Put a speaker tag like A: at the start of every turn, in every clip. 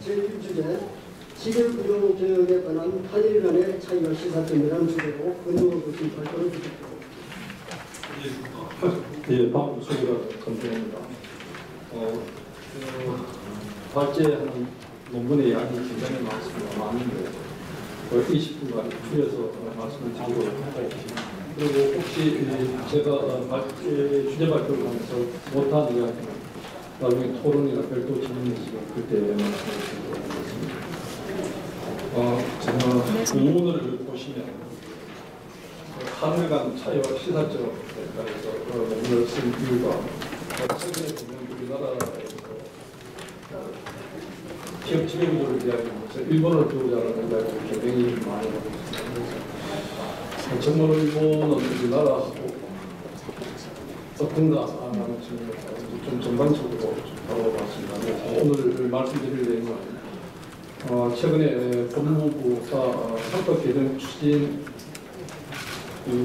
A: 제1주제 지배구조개혁에 관한 한일 간의 차이와 시사점이라는 주제로 권영호 교수님 발표를 주셨고.
B: 예, 박수기라 감사합니다. 발제하는 논문의 양이 굉장히 많은데 20분간 줄여서 말씀을 드리도록 하겠습니다. 그리고 혹시 제가 주제 발표를 하면서 못한 이야기는 나중에 토론이나 별도 질문이 있으면 그때 말씀을 드리도록 하겠습니다. 정말 논문을 보시면 한일 간 차이와 시사점에 관해서 논문을 쓴 이유가 최근에 보면 우리나라에서 기업 지배구조를 이야기하면서 일본을 배우자라는 이야기를 굉장히 많이 하고 있습니다. 정말 일본은 우리나라하고 어떤가 하는 측면에서 좀 전반적으로 다뤄봤습니다. 오늘 말씀드릴 내용은 최근에 법무부가 상법 개정 추진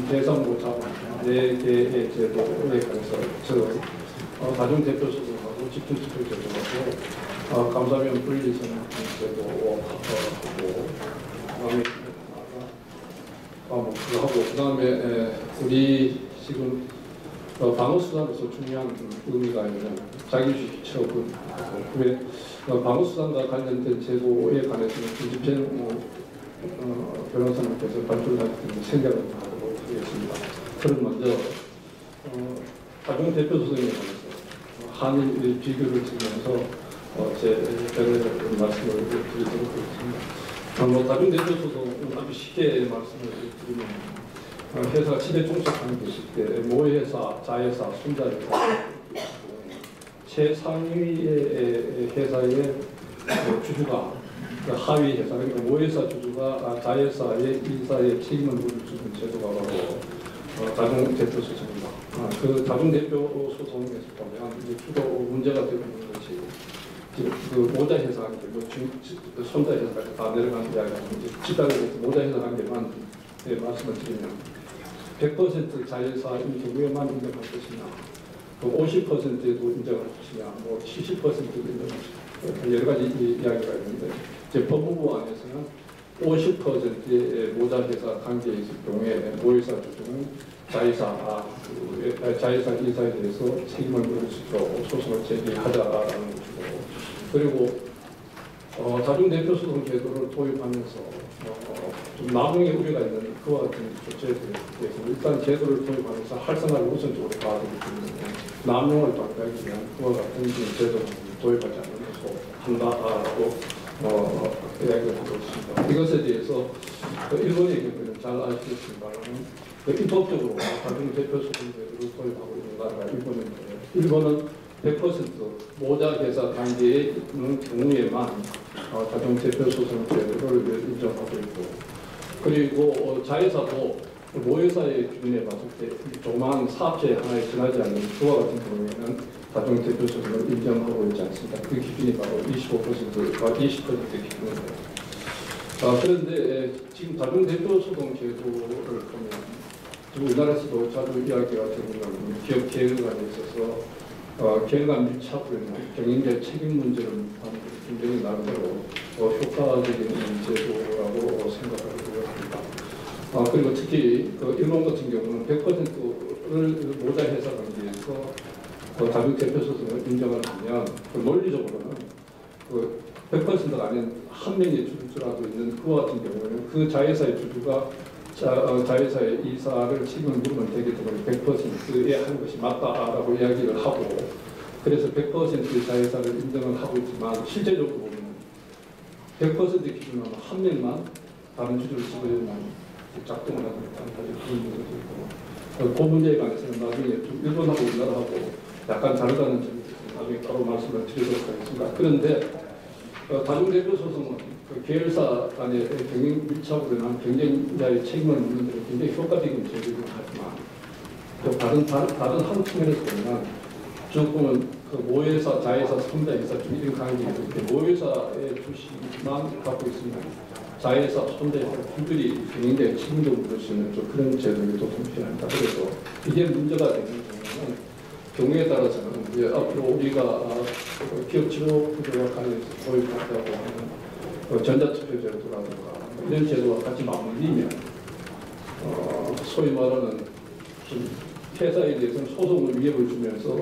B: 대상으로 잡은 4개의 제도에 관해서 가중대표소송하고 집중수출 제도하고 감사면 분리선 제도하고 그 다음에 우리 지금 방어수단에서 중요한 의미가 있는 자기주식 처분, 왜 방어수단과 관련된 제도에 관해서는 김집행 변호사님께서 발표하셨던 생각을 하도록 하겠습니다. 그럼 먼저 가중대표소송에 관해서 한일 비교를 드리면서 제 변호사님 말씀을 드리도록 하겠습니다. 가중대표소송은 아주 쉽게 말씀을 드리면 회사가 지배종속하는 것일 때 모회사, 자회사, 순자회사 최상위의 회사의 주주가 하위 회사, 그러니까 모회사 주주가 자회사의 이사의 책임을 물을 주는 제도가 바로 가중대표소송입니다. 그 가중대표소송에서 보면 주로 문제가 되고 있는 것이 그 모자회사 관계, 손자회사까지 다 내려가는 이야기는 집단에서 모자회사 관계만 말씀을 드리면 100% 자회사인 경우에만 인정할 것이냐, 50%도 인정할 것이냐, 70%도 인정할 것이냐, 여러 가지 이야기가 있는데 법무부 안에서는 50%의 모자회사 관계에 있을 경우에 모회사 주주는 자회사 이사에 대해서 책임을 물을 수 있도록 소송을 제기하자라는 것이고, 그리고 가중대표소송 제도를 도입하면서 좀 나중에 우려가 있는 그와 같은 조치에 대해서 일단 제도를 도입하면서 활성화를 우선적으로 봐야 되기 때문에 남용을 방지하기 위한 그와 같은 제도를 도입하지 않으면서 한다라고 이야기를 하고 있습니다. 이것에 대해서 일본의 경우에는 잘 아시겠습니다만 입법적으로 가중대표소송 제도를 도입하고 있는 나라가 일본인데, 일본은 100% 모자회사 관계에 있는 경우에만 가중대표소송 제도를 인정하고 있고, 그리고 자회사도 모회사의 기준에 봤을 때 조그마한 사업체 하나에 지나지 않는 그와 같은 경우에는 가중대표소송을 인정하고 있지 않습니다. 그 기준이 바로 25%와 20% 기준입니다. 그런데 지금 가중대표소송 제도를 보면 우리나라에서도 자주 이야기가 되는 기업 계획안에 있어서 계획안 밀착으로 인한 경영자의 책임 문제를 하는 것이 굉장히 나름대로 효과적인 제도라고 생각을 합니다. 그리고 특히 일본 같은 경우는 100%를 모자회사 관계에서 가중대표소송을 인정을 하면 논리적으로는 100%가 아닌 한 명의 주주라도 있는 그와 같은 경우에는 그 자회사의 주주가 자회사의 이사를 책임을 물으면 되기 때문에 100%에 하는 것이 맞다라고 이야기를 하고, 그래서 100%의 자회사를 인정을 하고 있지만 실제적으로 보면 100% 기준으로 한 명만 다른 주주를 집어넣으면 작동을 하지 못하는 그런 문제도 있고, 그 문제에 관해서는 나중에 좀 일본하고 우리나라하고 약간 다르다는 점에 대해서 나중에 따로 말씀을 드리도록 하겠습니다. 그런데 가중대표소송은 계열사 간의 경영 밀착으로 인한 경쟁자의 책임을 묻는 데는 굉장히 효과적인 제도이긴 하지만 다른 한 측면에서 보면 조금은 모회사, 자회사, 손자회사 중 이런 관계에 이렇게 모회사의 주식만 갖고 있으면 자회사, 손자회사 둘이 경영자의 책임도 물을 수 있는 좀 그런 제도가 또 필요합니다. 그래서 이게 문제가 되는 경우는 경우에 따라서는 이제 앞으로 우리가 기업 지도 구조와 관련해서 도입하려고 하는 전자투표 제도라든가 이런 제도와 같이 맞물리면 소위 말하는 좀 회사에 대해서는 소송을 위협을 주면서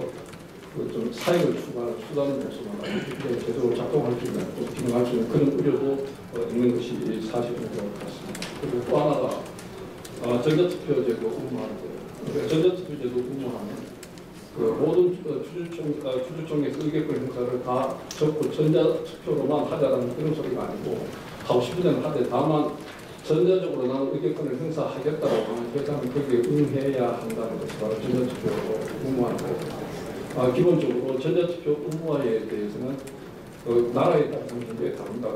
B: 좀 사익을 추구하는 수단을 모습으로 제대로 작동할 수 있는, 기능할 수 있는 그런 우려도 있는 것이 사실인 것 같습니다. 그리고 또 하나가 전자투표제도 의무화인데, 전자투표제도 의무화는 모든 주주총회에서 의결권 행사를 다 접고 전자투표로만 하자라는 그런 소리가 아니고 하고 싶은 데는 하되 다만 전자적으로 나는 의결권을 행사하겠다고 하면 회사는 거기에 응해야 한다는 것이 바로 전자투표 의무화인 거예요. 기본적으로 전자투표 의무화에 대해서는 나라에 따라서 굉장히 다릅니다.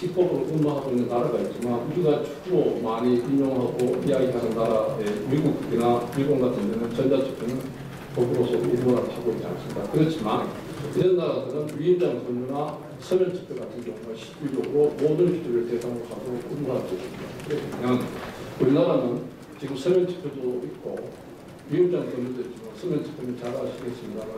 B: 입법으로 의무화하고 있는 나라가 있지만 우리가 주로 많이 인용하고 이야기하는 나라의 미국이나 일본 같은 데는 전자투표는 법으로서 의무화를 하고 있지 않습니다. 그렇지만 이런 나라들은 위임장 선거나 서면투표 같은 경우는 실질적으로 모든 주주를 대상으로 하도록 의무화를 합니다. 그러면 우리나라는 지금 서면투표도 있고 위임장 선거도 있지만 서면투표는 잘 아시겠습니다만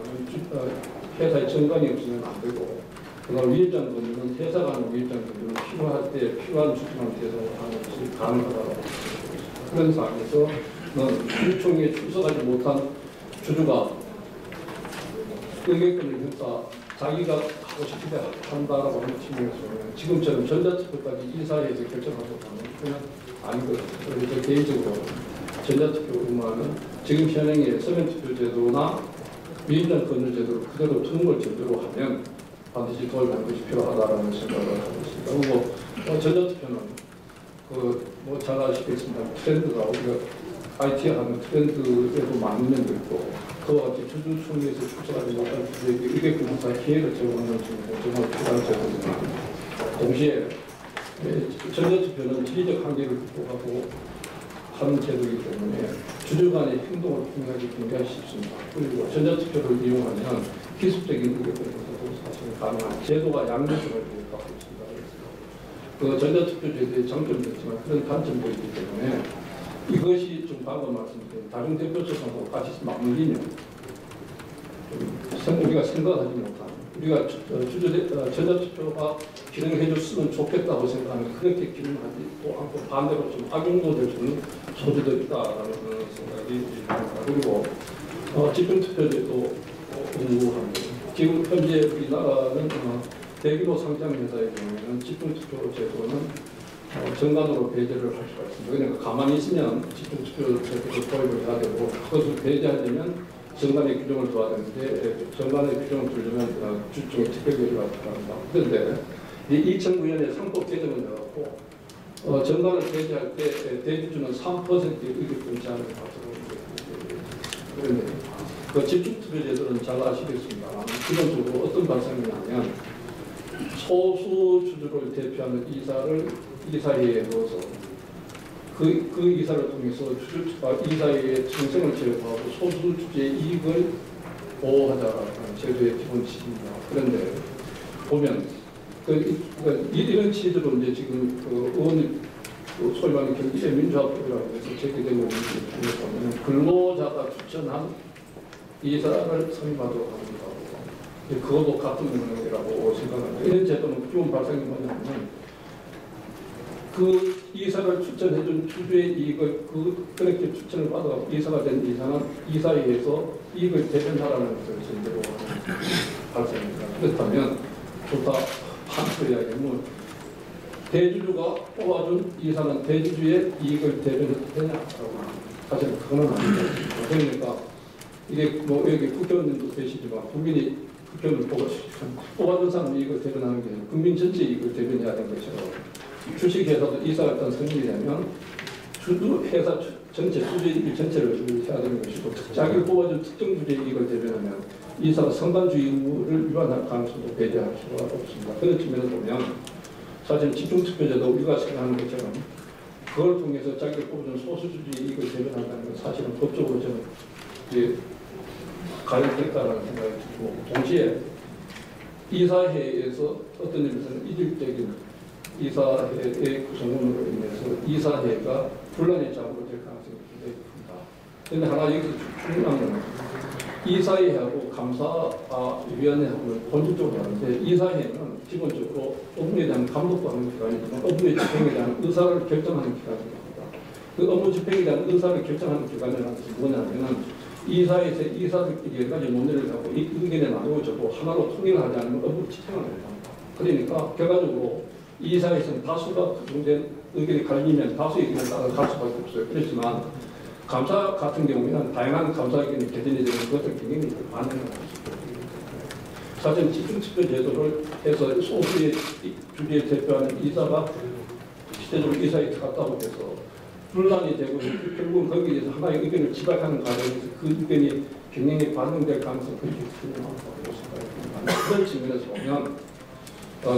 B: 회사에 정관이 없으면 안 되고 그다음 위임장 선거는 회사가 하는 위임장 선거는 필요할 때 필요한 주주만 대상으로 하는 것이 가능하다고 생각합니다. 그런 상황에서는 주주총회에 출석하지 못한 주주가 의결권을 행사 자기가 하고 싶은 데 한다라고 하는 측면에서는 지금처럼 전자투표까지 이사회에서 결정하도록 하는 그냥 아니거든요. 그래서 개인적으로 전자투표 의무화는 지금 현행의 서면투표제도나 위임장 권유제도를 그대로 두는 걸 전제로 하면 반드시 도입하는 것이 필요하다라는 생각을 하고 있습니다. 그리고 전자투표는 잘 아시겠습니다. 트렌드가 우리가 IT 하는 트렌드에도 맞는 면도 있고 그와 같이 주주총회에서 출석하지 못한 주주에게 의결권 행사 기회를 제공하는 정말 필요한 제도입니다. 동시에 전자투표는 지리적 한계를 극복하고 하는 제도이기 때문에 주주 간의 행동을 통하기 굉장히 쉽습니다. 그리고 전자투표를 이용하면 기술적인 의결권 행사도 사실 가능한 제도가 양면성을 갖고 있습니다. 그 전자투표 제도의 장점도 있지만 그런 단점도 있기 때문에 이것이 좀 방금 말씀드린 다중대표성하고 같이 맞물리면 우리가 생각하지 못한 우리가 전자투표가 기능해 줬으면 좋겠다고 생각하는 그렇게 기능하지 또 않고 반대로 좀 악용도 될 수 있는 소지도 있다라는 생각이 듭니다. 그리고 집중투표제도 공부합니다. 지금 현재 우리나라는 대규모 상장 회사의 경우에는 집중투표 제도는 정관으로 배제를 할 수가 있습니다. 그러니까 가만히 있으면 집중투표 제도를 도입을 해야 되고 그것을 배제하려면 정관의 규정을 둬야 되는데 정관의 규정을 두려면 주중에 특별결의가 필요합니다. 그런데 이 2009년에 상법 개정을 해갖고 정관을 배제할 때 대주주는 3%의 의결권 제한을 받도록 그런데 그 집중투표 제도는 잘 아시겠습니다. 기본적으로 어떤 발상이냐면 소수 주주를 대표하는 이사회에 넣어서 그 이사를 통해서 이사회의 정성을 제어하고 소수 주주의 이익을 보호하자라는 제도의 기본칙입니다. 그런데 보면 이런 취지로 이제 지금 의원이 소위 말하는 경제 민주화법이라고 해서 제기된 것을 보면 근로자가 추천한 이사를 선임하도록 합니다. 그것도 같은 문제라고 생각합니다. 이런 제도는 기본 발상이 뭐냐면 그 이사를 추천해준 주주의 이익을 그렇게 추천을 받아서 이사가 된 이사는 이사회에서 이익을 대변하라는 것을 전제로 하는 발상입니다. 그렇다면 좋다 한소리 이야기하면 대주주가 뽑아준 이사는 대주주의 이익을 대변해도 되냐라고 합니다. 사실 그거는 아닙니다. 그러니까 이게 뭐 여기 국회의원님도 계시지만 국민이 국회의원을 뽑아준 사람 이익을 대변하는 게 아니라 국민 전체 이익을 대변해야 되는 것처럼 주식회사도 이사가 일단 성립이 되면 회사 전체 주주의 이익 전체를 해야 되는 것이고 자기를 뽑아준 특정 주주의 이익을 대변하면 이사가 선관주의 의무를 위반할 가능성도 배제할 수가 없습니다. 그런 측면에서 보면 사실 집중투표제도 우리가 생각하는 것처럼 그걸 통해서 자기를 뽑아준 소수주주의 이익을 대변한다는 건 사실은 법적으로 저는 가용됐다는 생각이 들고 동시에 이사회에서 어떤 의미에서는 이질적인 이사회의 구성원으로 인해서 이사회가 분란의 장으로 될 가능성이 굉장히 큽니다. 그런데 하나 여기서 중요한 건 이사회하고 감사위원회하고는 본질적으로 다른데 이사회는 기본적으로 업무에 대한 감독도 하는 기관이지만 업무의 집행에 대한 의사를 결정하는 기관입니다. 그 업무 집행에 대한 의사를 결정하는 기관이라는 것은 뭐냐면 이사회에서 이사들끼리 여러 가지 논의를 하고 이 의견에 나누어져도 하나로 통일을 하지 않으면 업무를 집행을 못합니다. 그러니까 결과적으로 이사회에서는 다수가 구성된 의견이 갈리면 다수의 의견을 따라 갈 수밖에 없어요. 그렇지만 감사 같은 경우에는 다양한 감사 의견이 개진이 되는 것을 굉장히 반영을 할 수 있거든요. 사실 집중투표 제도를 해서 소수의 주지에 대표하는 이사가 실제적으로 이사에 갔다고 해서 분란이 되고 결국은 거기에 대해서 하나의 의견을 지각하는 과정에서 그 의견이 굉장히 반영될 가능성이 굉장히 크다고 생각합니다. 그런 측면에서 보면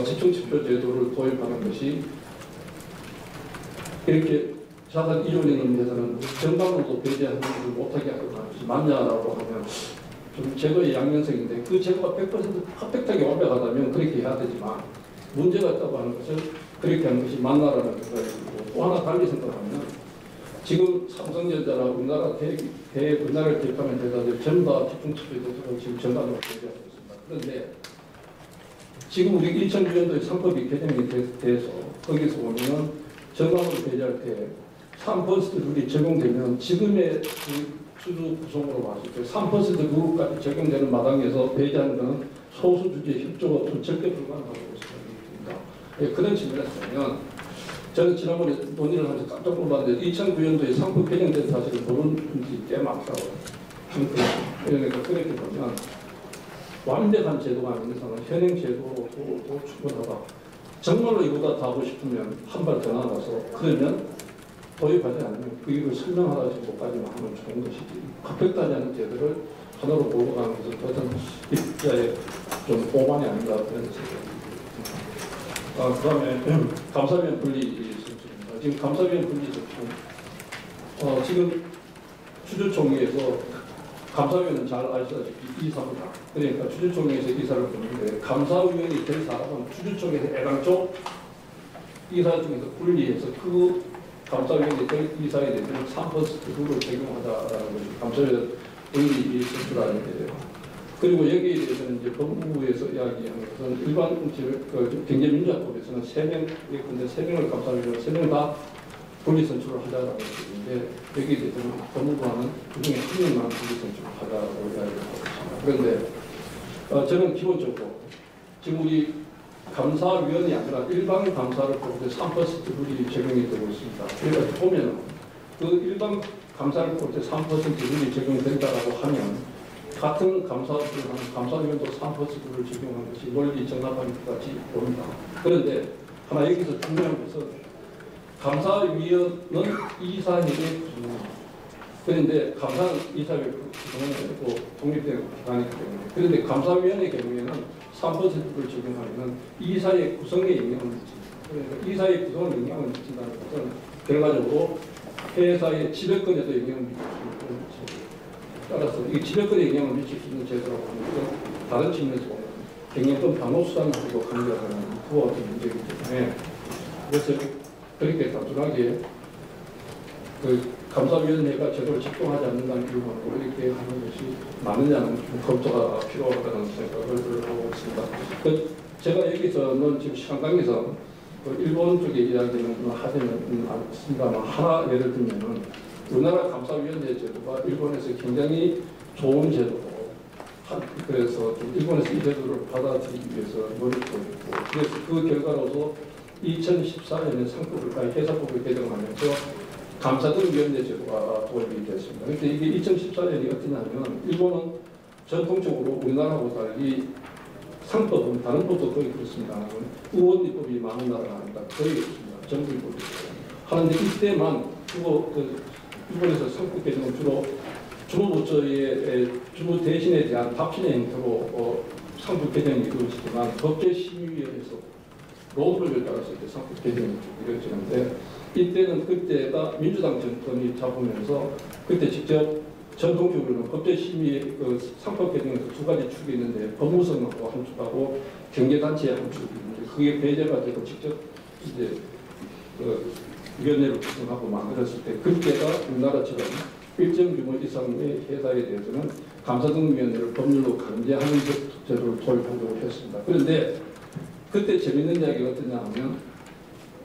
B: 집중투표 제도를 도입하는 것이 이렇게 자산 이론에 대해서는 정당으로도 배제하는 것을 못하게 하는 것이 맞냐라고 하면 좀 제도의 양면성인데 그 제도가 100% 퍼펙트하게 완벽하다면 그렇게 해야 되지만 문제가 있다고 하는 것을 그렇게 하는 것이 맞나라는 생각이 들고 또 하나 달리 생각하면 지금 삼성전자나 우리나라를 대입하는 회사들 전부 다 집중투표에 대해서 지금 전반으로 배제하고 있습니다. 그런데 지금 우리 2006년도에 상법이 개정이 돼서 거기서 보면 전반으로 배제할 때 3% 룰이 적용되면 지금의 주주 구성으로 봤을 때 3% 룰까지 적용되는 마당에서 배제하는 것은 소수 주주의 협조가 좀 절대 불가능하다고 생각이 듭니다. 그런 측면에서 보면 저는 지난번에 논의를 하면서 깜짝 놀랐는데 2009년도에 상법 개정된 사실을 모르는 분들이 꽤 많더라고요. 그러니까 그렇게 보면 완벽한 제도가 아닌 이상은 현행 제도도 충분하다. 정말로 이보다 더 하고 싶으면 한 발 더 나가서 그러면 도입하지 않으면 그 이유를 설명하다 정도까지만 하면 좋은 것이지 퍼펙트하지 않은 제도를 하나로 몰고 가는 것은 어떤 입자의 좀 오만이 아닌가 그런 생각이 듭니다. 그 다음에 감사위원 분리 선출입니다. 지금 감사위원 분리 선출 지금 주주총회에서 감사위원은 잘 아시다시피 이사입니다. 그러니까 주주총회에서 이사를 보는데 감사위원이 될 사람은 주주총회에서 애당초 이사 중에서 분리해서 그 감사위원이 될 이사에 대해서는 3% 룰을 적용하자라는 것이 감사위원 분리 선출안인데요. 그리고 여기에 대해서는 이제 법무부에서 이야기한 것은 일반 경제민주화법에서는 3명, 근데 3명을 감사위원 3명 다 분리 선출을 하자라는 것인데 여기에 대해서는 법무부와는 그중에 한 명만 분리 선출을 하자라고 이야기를 하고 있습니다. 그런데 저는 기본적으로 지금 우리 감사위원이 아니라 일반 감사를 볼 때 3% 룰이 적용이 되고 있습니다. 그래서 보면 그 일반 감사를 볼 때 3% 룰이 적용이 된다고 하면 같은 감사위원도 3% 룰을 적용한 것이 논리 정합하기까지 봅니다. 그런데 하나 여기서 중요한 것은 감사위원은 이사회의 구성입니다. 그런데 감사는 이사회 구성은 아니고 독립된 기관이기 때문에 그런데 감사위원의 경우에는 3%를 적용하면 이사의 구성에 영향을 미칩니다. 그러니까 이사의 구성에 영향을 미친다는 것은 결과적으로 회사의 지배권에도 영향을 미칠 수 있는 제도. 따라서 이 지배권에 영향을 미칠 수 있는 제도라고 하는 것은 다른 측면에서 보면 경영권 방어수단을 가지고 관계하는 그와 같은 문제이기 때문에 그래서 그렇게 단순하게 감사위원회가 제대로 작동하지 않는다는 이유만으로 이렇게 하는 것이 맞느냐는 검토가 필요하다는 생각을 하고 있습니다. 제가 여기서는 지금 시간 관계상 일본 쪽의 이야기는 하지는 않습니다만 하나 예를 들면은 우리나라 감사위원회 제도가 일본에서 굉장히 좋은 제도고 그래서 좀 일본에서 이 제도를 받아들이기 위해서 노력하고 있고 그래서 그 결과로서 2014년에 회사법을 개정하면서 감사등위원회 제도가 도입이 됐습니다. 그런데 이게 2014년이 어떠냐면 일본은 전통적으로 우리나라하고 달리 상법은 다른 법도 거의 그렇습니다. 의원리법이 많은 나라가 아닙니다. 거의 없습니다. 정부리법이 하는데 이때만 일본에서 상법 개정은 주로 주무부처의 주무 대신에 대한 답신의 형태로 상법 개정이 이루어지지만 법제심의위원회에서 로드맵에 따라서 이제 상법 개정이 이루어지는데 이때는 그때가 민주당 정권이 잡으면서 그때 직접 전통적으로는 법제심의 상법 개정에서 두 가지 축이 있는데 법무성하고 한 축하고 경제단체 한 축이 있는데 그게 배제가 되고 직접 이제 위원회를 구성하고 만들었을 때 그때가 우리나라처럼 일정 규모 이상의 회사에 대해서는 감사등위원회를 법률로 강제하는 제도를 도입하려고 했습니다. 그런데 그때 재밌는 이야기가 어떠냐 하면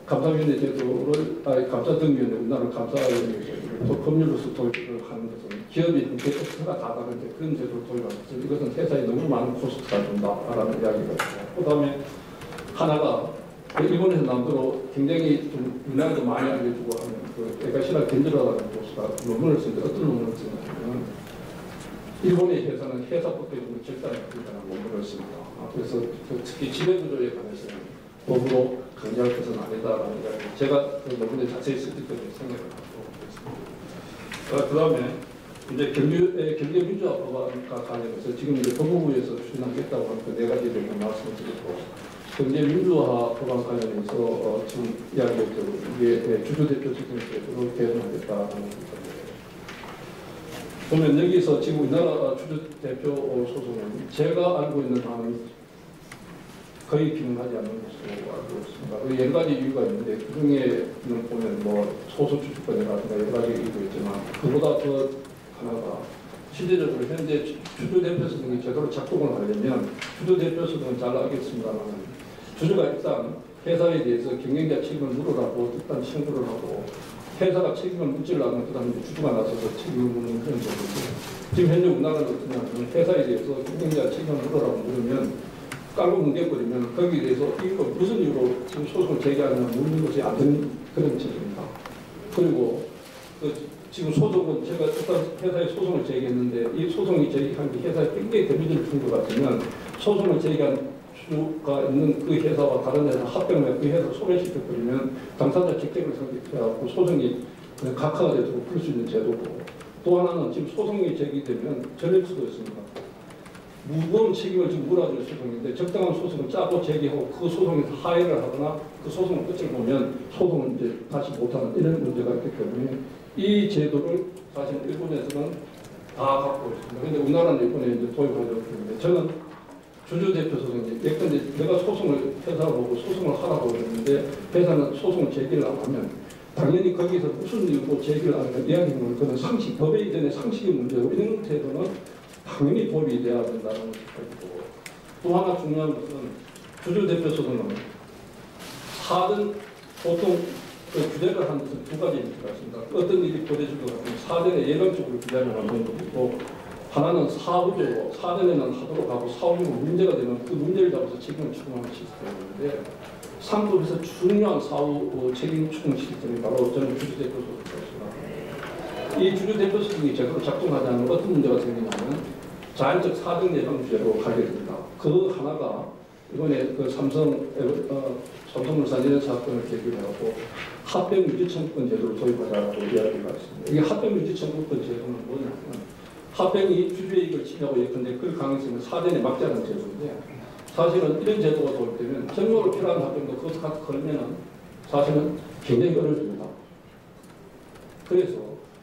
B: 감사위원회 제도를 감사등위원회 우리나라 감사위원회 제도를 법률로서 도입을 하는 것은 기업이 형태가 다 다른데 그런 제도를 도입하는 것은 이것은 회사에 너무 많은 코스트가 준다라는 이야기가 있고 그다음에 하나가 일본에서 남도로 굉장히 좀 문화도 많이 알려주고 하는 그 에가시라 겐드라라는 교수가 논문을 쓰는데 어떤 논문을 쓰냐면 일본의 회사는 회사법에 좀 적당히 바뀐다는 논문을 씁니다. 그래서 특히 지배구조에 관해서는 법으로 강제할 것은 아니다라는 이야기. 제가 그 논문에 자세히 쓸 때까지 생각을 하고 있습니다. 그 다음에 이제 경제민주화법과 관련해서 지금 이제 법무부에서 추진하겠다고 하는 그 네 가지를 말씀을 드리고 경제민주화 법안 관련해서 지금 이야기했죠. 이게 주주대표 직행제도로 개선하겠다는 건데 보면 여기서 지금 우리나라 주주대표 소송은 제가 알고 있는 바는 거의 기능하지 않는 것으로 알고 있습니다. 그 여러 가지 이유가 있는데 그 중에는 보면 뭐 소수 주주권이라든가 여러 가지 이유가 있지만 그보다 더 하나가 실제적으로 현재 주주대표소 등이 제대로 작동을 하려면 주주대표소 등은 잘 알겠습니다만 주주가 일단 회사에 대해서 경영자 책임을 물으라고 일단 신고를 하고 회사가 책임을 묻지려면 그다음에 주주가 나서서 책임을 묻는 그런 제도죠. 지금 현재 우리나라는 어떠냐면 회사에 대해서 경영자 책임을 물으라고 물으면 깔고 뭉개버리면 거기에 대해서 이거 무슨 이유로 지금 소송을 제기하느냐 묻는 것이 안 되는 그런 책임입니다. 그리고 지금 소송은 제가 일단 회사에 소송을 제기했는데 이 소송이 제기한 게 회사에 굉장히 데미지를 준 것 같으면 소송을 제기한 주가 있는 그 회사와 다른 회사 합병을 그 회사를 소멸시켜버리면 당사자 직책을 성립해갖고 소송이 각하가 되도록 풀 수 있는 제도고 또 하나는 지금 소송이 제기되면 전릴 수도 있습니다. 무거운 책임을 지금 물어줄 소송인데 적당한 소송을 짜고 제기하고 그 소송에서 하해를 하거나 그 소송의 끝을 보면 소송을 이제 다시 못하는 이런 문제가 있기 때문에 이 제도를 사실 일본에서는 다 갖고 있습니다. 그런데 우리나라는 일본에 이제 도입하려고 했는데 저는 주주대표 소송이 예컨대 내가 소송을 회사를 보고 소송을 하라고 했는데 회사는 소송을 제기를 안 하면 당연히 거기서 무슨 이유로 제기를 안 하면 이야기는 그는 상식, 법에 이전에 상식의 문제고 이런 태도는 당연히 도입이 돼야 된다는 것이고 또 하나 중요한 것은 주주대표 소송은 사전 보통 그 규제를 하는 것은 두 가지 문제가 있습니다. 어떤 일이 벌어질 것 같으면 사전에 예방적으로 규제를 하는 것이고 하나는 사후적으로 사전에는 하도록 하고 사후적으로 문제가 되면 그 문제를 잡아서 책임을 추궁하는 시스템인데 상법에서 중요한 사후 책임 추궁 시스템이 바로 저는 주주대표 소송입니다. 이 주주대표 소송이 제대로 작동하지 않으면 어떤 문제가 생기냐면 자연적 사정 예방 규제로 가게 됩니다. 그 하나가 이번에 그 삼성물산 이런 사건을 계기로 하고 합병유지청구권 제도를 도입하자고 이야기가 있습니다. 이게 합병유지청구권 제도는 뭐냐면 합병이 주주의 이익을 침해하고 예컨대 그 가능성은 사전에 막자는 제도인데 사실은 이런 제도가 도입되면 정말로 필요한 합병도 그것을 갖고 걸면은 사실은 굉장히 어려워집니다. 그래서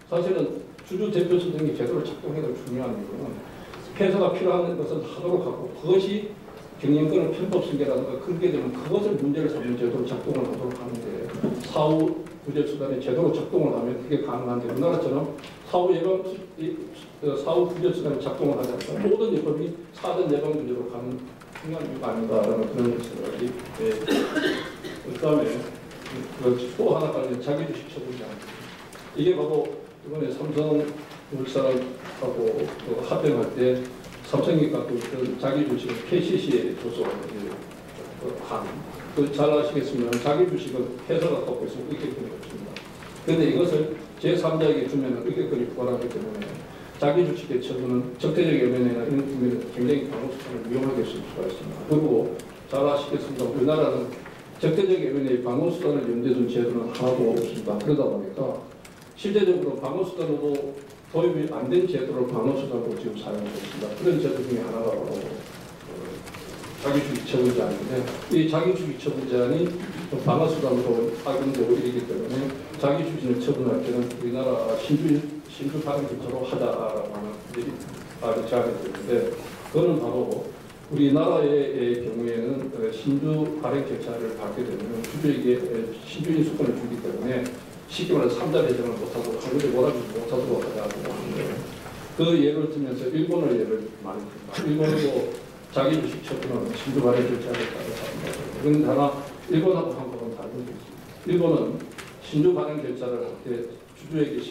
B: 사실은 주주대표소 등이 제도를 작동해야 될 중요한 이유는 회사가 필요한 것을 하도록 하고 그것이 경영권을 편법 승계라든가 그렇게 되면 그것을 문제를 삼는 제도로 작동을 하도록 하는데 사후 구제 수단이 제대로 작동을 하면 그게 가능한데 우리나라처럼 사후 예방 사후 구제 수단이 작동을 하지 않습니다. 모든 예법이 사전 예방 구제로 가는 중요한 이유가 아닌가라는 그런 생각이 그다음에 또 하나 관련 자기주식 처분자 이게 바로 이번에 삼성물산하고 합병할 때 삼성이 갖고 있던 자기 주식을 KCC에 줘서 잘 아시겠지만 자기 주식은 회사가 갖고 있으면 의결권이 없습니다. 그런데 이것을 제3자에게 주면 의결권이 부과하기 때문에 자기 주식의 처분은 적대적 연연이나 이런 부분에서 굉장히 방어수단을 위험하게 쓸 수가 있습니다. 그리고 잘 아시겠습니다. 우리나라는 적대적 연연의 방어수단을 염두에 둔 제도는 하나도 없습니다. 그러다 보니까 실제적으로 방어수단으로 도입이 안 된 제도를 방어수단으로 지금 사용하고 있습니다. 그런 제도 중에 하나가 바로 자기주식 처분제인데 이 자기주식 처분제안이 방어수단으로 악용되고 있기 때문에 자기주식을 처분할 때는 우리나라 신주 발행 절차로 하자라고 하는 일이 제안이 되는데 그거는 바로 우리나라의 경우에는 신주 발행 절차를 받게 되면 주주에게 신주 인수권을 주기 때문에 쉽게 말해서 3자 배정을 못하고 한국에 못하도록 하자고 하는데 그 예를 들면서 일본을 예를 많이 듭니다. 일본도 자기 주식 처분은 신주 발행 절차를 따라서 합니다. 그런데 다만 일본하고 한국은 다른 게 있습니다. 일본은 신주 발행 절차를 할 때 주주에게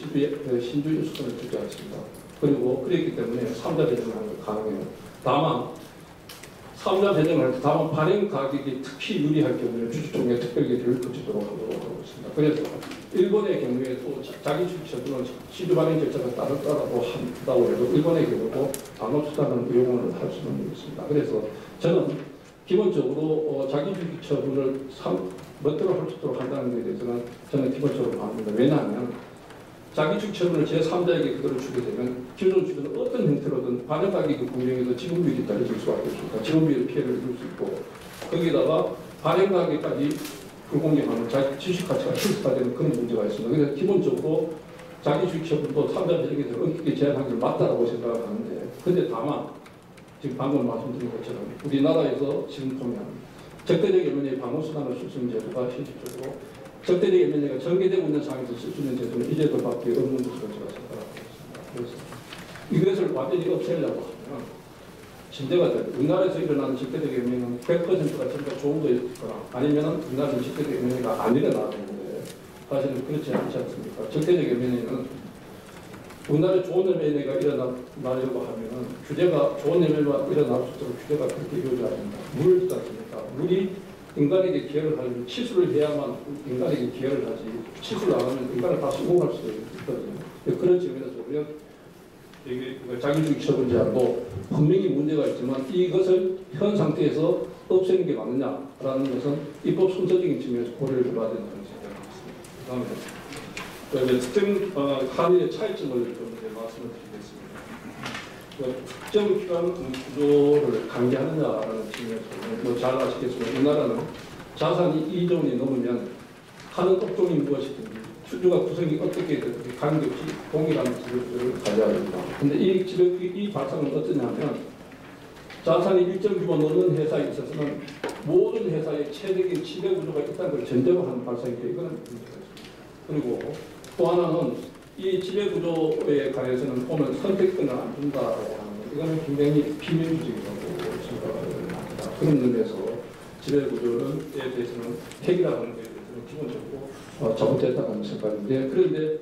B: 신주 유수권을 주지 않습니다. 그리고 그랬기 때문에 3자 배정을 하는 게 가능해요. 다만 3자 배정을 할 때 다만 발행 가격이 특히 유리할 경우에 주주 쪽에 특별계를 거치도록 하고 있습니다. 그래서 일본의 경우에도 자기 주식 처분은 신주 발행 절차가 따르다고 한다고 해도 일본의 경우도 방어수단을 이용을 할 수는 있습니다. 그래서 저는 기본적으로 자기 주식 처분을 멋대로 할 수 있도록 한다는 것에 대해서는 저는 기본적으로 반대합니다. 왜냐하면 자기 주식 처분을 제3자에게 그대로 주게 되면 기존 주주는 어떤 형태로든 발행 가격이 공정해서 지분비율이 떨어질 수밖에 없습니다. 지분비율 피해를 입을 수 있고 거기다가 발행 가격까지 불공정하면 자기 주식 가치가 실수화되는 그런 문제가 있습니다. 그래서 기본적으로 자기 주식 처분도 3자 배정에서 엄격히 제한하기를 맞다고 생각을 하는데 근데 다만 지금 방금 말씀드린 것처럼 우리나라에서 지금 보면 적대적 예면의 방어수단을 쓸 수 있는 제도가 현실적으로 적대적 예면회가 전개되고 있는 상황에서 쓸 수 있는 제도는 이제도밖에 없는 것으로 제가 생각하고 있습니다. 그래서 이것을 완전히 없애려고 하면 진대가 되고 우리나라에서 일어나는 적대적 예면회는 100%가 전부 좋은 거였거나 아니면 우리나라에서 적대적 예면회가 안 일어나는 건데 사실은 그렇지 않지 않습니까? 적대적 예면회는 우리나라에 좋은 예면회가 일어나려고 하면 규제가 좋은 예면회가 일어날 수 있도록 규제가 그렇게 이루어져야 됩니다. 물을 있지 않습니까? 물이 인간에게 기여를 하려면 치수를 해야만 인간에게 기여를 하지 치수를 안 하면 인간을 다 수긍할 수도 있거든요. 그런 측면에서 보면 이게 자기주식 처분제하고 분명히 문제가 있지만 이것을 현 상태에서 없애는 게 맞느냐라는 것은 입법 순서적인 측면에서 고려를 해봐야 된다는 생각이 있습니다. 그다음에 특정 한일의 차이점을 좀 말씀을 드리겠습니다. 특정 기관 구조를 강제하느냐라는 측면에서는 잘 아시겠지만 우리나라는 자산이 2조 원이 넘으면 하는 업종이 무엇이든지 주주가 구성이 어떻게 되든지 관계없이 동일한 지배구조를 가져야 됩니다. 그런데 이 발상은 어떠냐면 자산이 일정 규모 넘는 회사에 있어서는 모든 회사의 최적인 지배구조가 있다는 걸 전제로 하는 발상인데 이거는 문제가 있습니다. 그리고 또 하나는 이 지배구조에 관해서는 보면 선택권을 안 준다고 하는 것, 이거는 굉장히 비밀주의라고 생각합니다. 그런 의미에서 지배구조에 대해서는 핵이라고 하는 것에 대해서는 기본적으로 잘못됐다고 생각하는데 그런데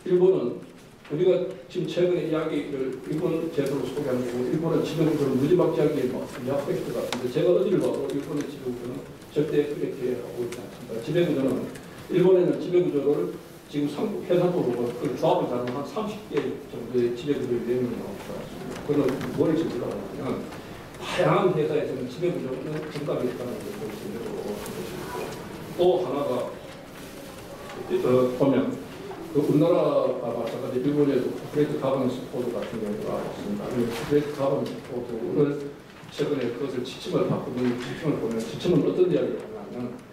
B: 일본은 우리가 지금 최근에 이야기를 일본 제도를 소개하는 거고 일본은 지배구조를 무지막지하게 이야기할 것 같은데 제가 어디를 봐도 일본의 지배구조는 절대 그렇게 하고 있지 않습니다. 지배구조는 일본에는 지배구조를 지금 회사도 그 조합을 다루는 한 30개 정도의 지배구조의 내용이 나왔습니다. 그건 뭘 지배라고 하면 다양한 회사에서는 지배구조는 증가하고 있다는 것을 지배로 한 것이고 또 하나가 보면 그 우리나라와 마찬가지 일본에도 코퍼레이트 가버넌스 코드 같은 경우가 있습니다. 코퍼레이트 가버넌스 코드를 최근에 그것을 지침을 바꾸는 지침을 보면 지침은 어떤 이야기를 하냐면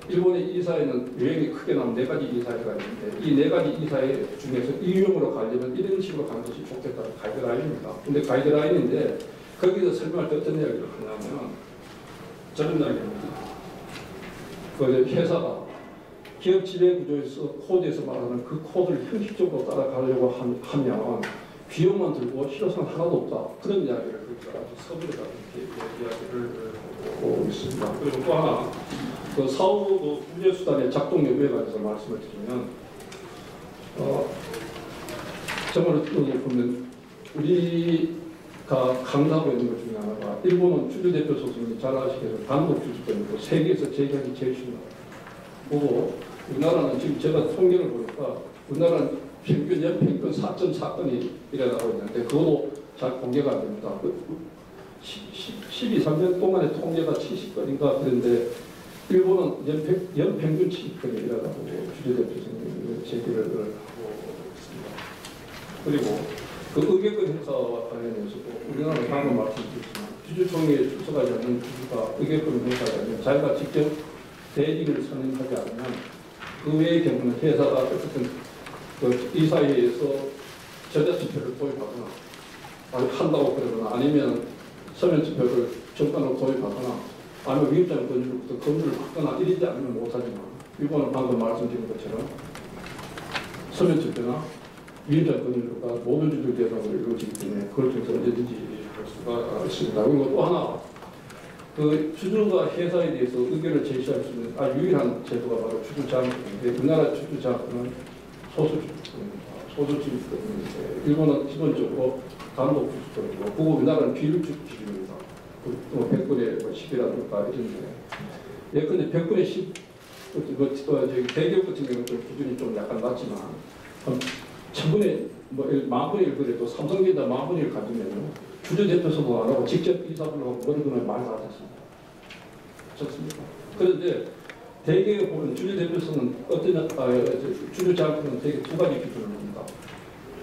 B: 일본의 이사회는 유형이 크게 나온 4가지 이사회가 있는데 이 4가지 이사회 중에서 이 유형으로 가려면 이런 식으로 가는 것이 좋겠다는 가이드라인입니다. 근데 가이드라인인데 거기서 설명할 때 어떤 이야기를 하냐면 저런 이야기입니다. 그 회사가 기업 지배 구조에서 코드에서 말하는 그 코드를 형식적으로 따라가려고 하면 비용만 들고 실효성은 하나도 없다. 그런 이야기를 그렇게 아주 서술에다 이렇게 이야기를 하고 있습니다. 그리고 또 하나 그 사후 구제수단의 작동 여부에 관해서 말씀을 드리면 정말 보면 우리가 강조하고 있는 것 중에 하나가 일본은 주주대표 소송이 잘 아시겠지만 단독 주주권이고 세계에서 제기하기 제일 쉽니다. 그리고 우리나라는 지금 제가 통계를 보니까 우리나라는 평균 연평균 4.4건이 일어나고 있는데 그것도 잘 공개가 안 됩니다. 12, 3년 동안의 통계가 70건인가 그런데 일본은 연평균 70건이 일어나고 주주대표 제기를 하고 있습니다. 그리고 그 의결권 행사와 관련해서도 우리나라는 방금 말씀드렸지만 주주총회에 출석하지 않는 주주가 의결권을 행사하지 않으면 자기가 직접 대리인을 선임하지 않으면 그 외의 경우는 회사가 어쨌든 그 이사회에서 전자투표를 도입하거나 한다고 그러거나 아니면 서면투표를 정권으로 도입하거나 아니면 위임장 권유로부터 권유를 받거나 이러지 않으면 못하지만 일본은 방금 말씀드린 것처럼 서면 집회나 위임자 권유가 모든 주주 대상으로 이루어지기 때문에 그걸 통해서 언제든지 할 수가 있습니다. 그리고 또 하나, 그 주주가 회사에 대해서 의견을 제시할 수 있는 유일한 제도가 바로 주주장학금인데, 우리나라 주주장학금은 소수주주입니다. 소수주주인데 일본은 기본적으로 단독 주주권이고, 그리고 우리나라는 비율주 기준입니다. 또 100분의 10이라든가 이런데, 예컨대 100분의 10, 대기업 같은 경우는 좀 기준이 좀 약간 낮지만, 한 1000분의, 만분의 1 그래도 삼성전자 만분의 1 가지면 주주대표소도 안 하고 직접 이사를 하고 머리돈을 많이 받았습니다. 좋습니까? 그런데 대개 보면 주주대표소는 주주장학금은 대개 두 가지 기준을 합니다.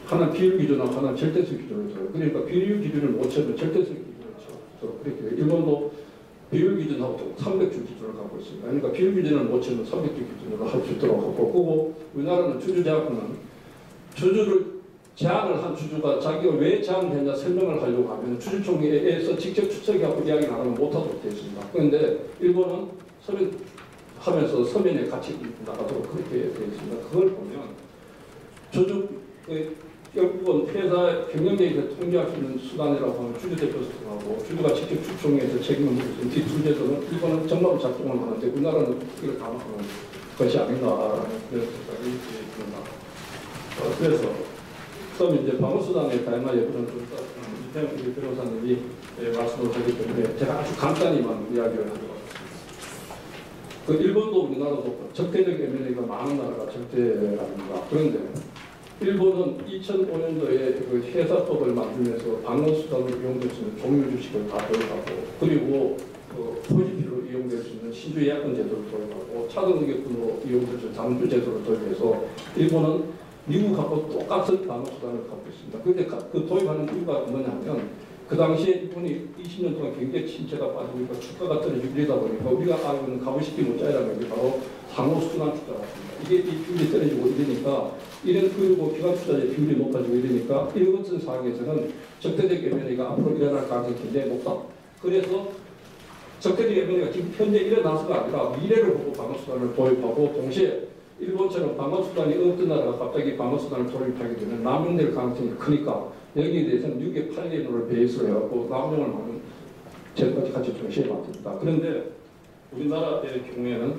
B: 하나는 비율 기준하고 하나는 절대수 기준을 줘요. 그러니까 비율 기준을 못 채우면 절대수 기준을 쳐. 그렇게 일본도 비율 기준하고 300주 기준을 갖고 있습니다. 그러니까 비율 기준을 못 채우면 300주 기준으로 할 수 있도록 하고, 그리고 우리나라는 주주장학금은 주주를 제안을 한 주주가 자기가 왜 제안을 했냐 설명을 하려고 하면 주주총회에서 직접 출석하고 이야기 나가면 못하도록 되어 있습니다. 그런데 일본은 서면 하면서 서면에 같이 나가도록 그렇게 되어 있습니다. 그걸 보면 주주 결국은 회사 경영계에서 통제할 수 있는 수단이라고 하면 주주대표소하고 주주가 직접 주총회에서 책임을 묻을 수 있는 뒷순제도는 일본은 정말로 작동을 하는데 우리나라는 이걸 담아하는 것이 아닌가라는 그런 생각이 듭니다. 그래서 그럼 이제 방어수단의 다양한 예부는 이태영 변호사님이 말씀을 하기 때문에 제가 아주 간단히만 이야기를 하도록 하겠습니다. 그 일본도 우리나라도 적대적 M&A가 많은 나라가 적대랍니다. 그런데 일본은 2005년도에 그 회사법을 만들면서 방어수단으로 이용될 수 있는 종료 주식을 다 도입하고, 그리고 그 포지피로 이용될 수 있는 신주 예약권 제도를 도입하고, 차등의격분으로 이용될 수 있는 장주 제도를 도입해서 일본은 미국하고 똑같은 방어수단을 갖고 있습니다. 그런데 그 도입하는 이유가 뭐냐면, 그 당시에 일본이 20년 동안 경제 침체가 빠지니까 주가가 떨어지고 이러다 보니까 우리가 알고 있는 가부시키 모짜이라는 게 바로 상호순환 투자였습니다. 이게 이 비율이 떨어지고 이러니까, 그리고 기관 투자의 비율이 높아지고 이러니까 이런 같은 상황에서는 적대적 M&A가 앞으로 일어날 가능성이 굉장히 높다. 그래서 적대적 M&A가 지금 현재 일어나서가 아니라 미래를 보고 방어수단을 도입하고, 동시에 일본처럼 방어수단이 어떤 나라가 갑자기 방어수단을 도입하게 되면 남용될 가능성이 크니까 여기에 대해서는 6의 8년으로 베이스로 해갖고 남용을 하는 제도까지 같이 동시에 만듭니다. 그런데 우리나라의 경우에는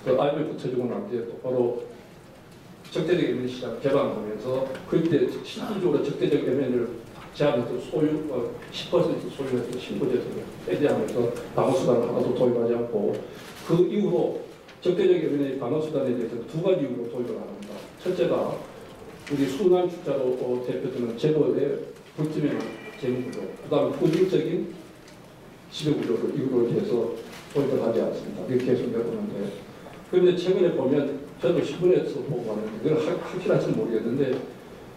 B: 그 IMF 터지고 난 뒤에 바로 적대적 M&A 시장 개방하면서 그때 실질적으로 적대적 M&A를 제한해서 10% 소유해서 신고제도를 해제하면서 방어수단을 하나도 도입하지 않고, 그 이후로 적대적 M&A 방어수단에 대해서 두 가지 이유로 도입을 합니다. 첫째가 우리 순환 출자로 대표되는 제도의 불투명한 재무구조, 그 다음에 후질적인 지배구조를 이유로 해서 도입을 하지 않습니다. 이게 계속되고 있는데, 그런데 최근에 보면 저도 신문에서 보고 왔는데 그걸 확실한지는 모르겠는데,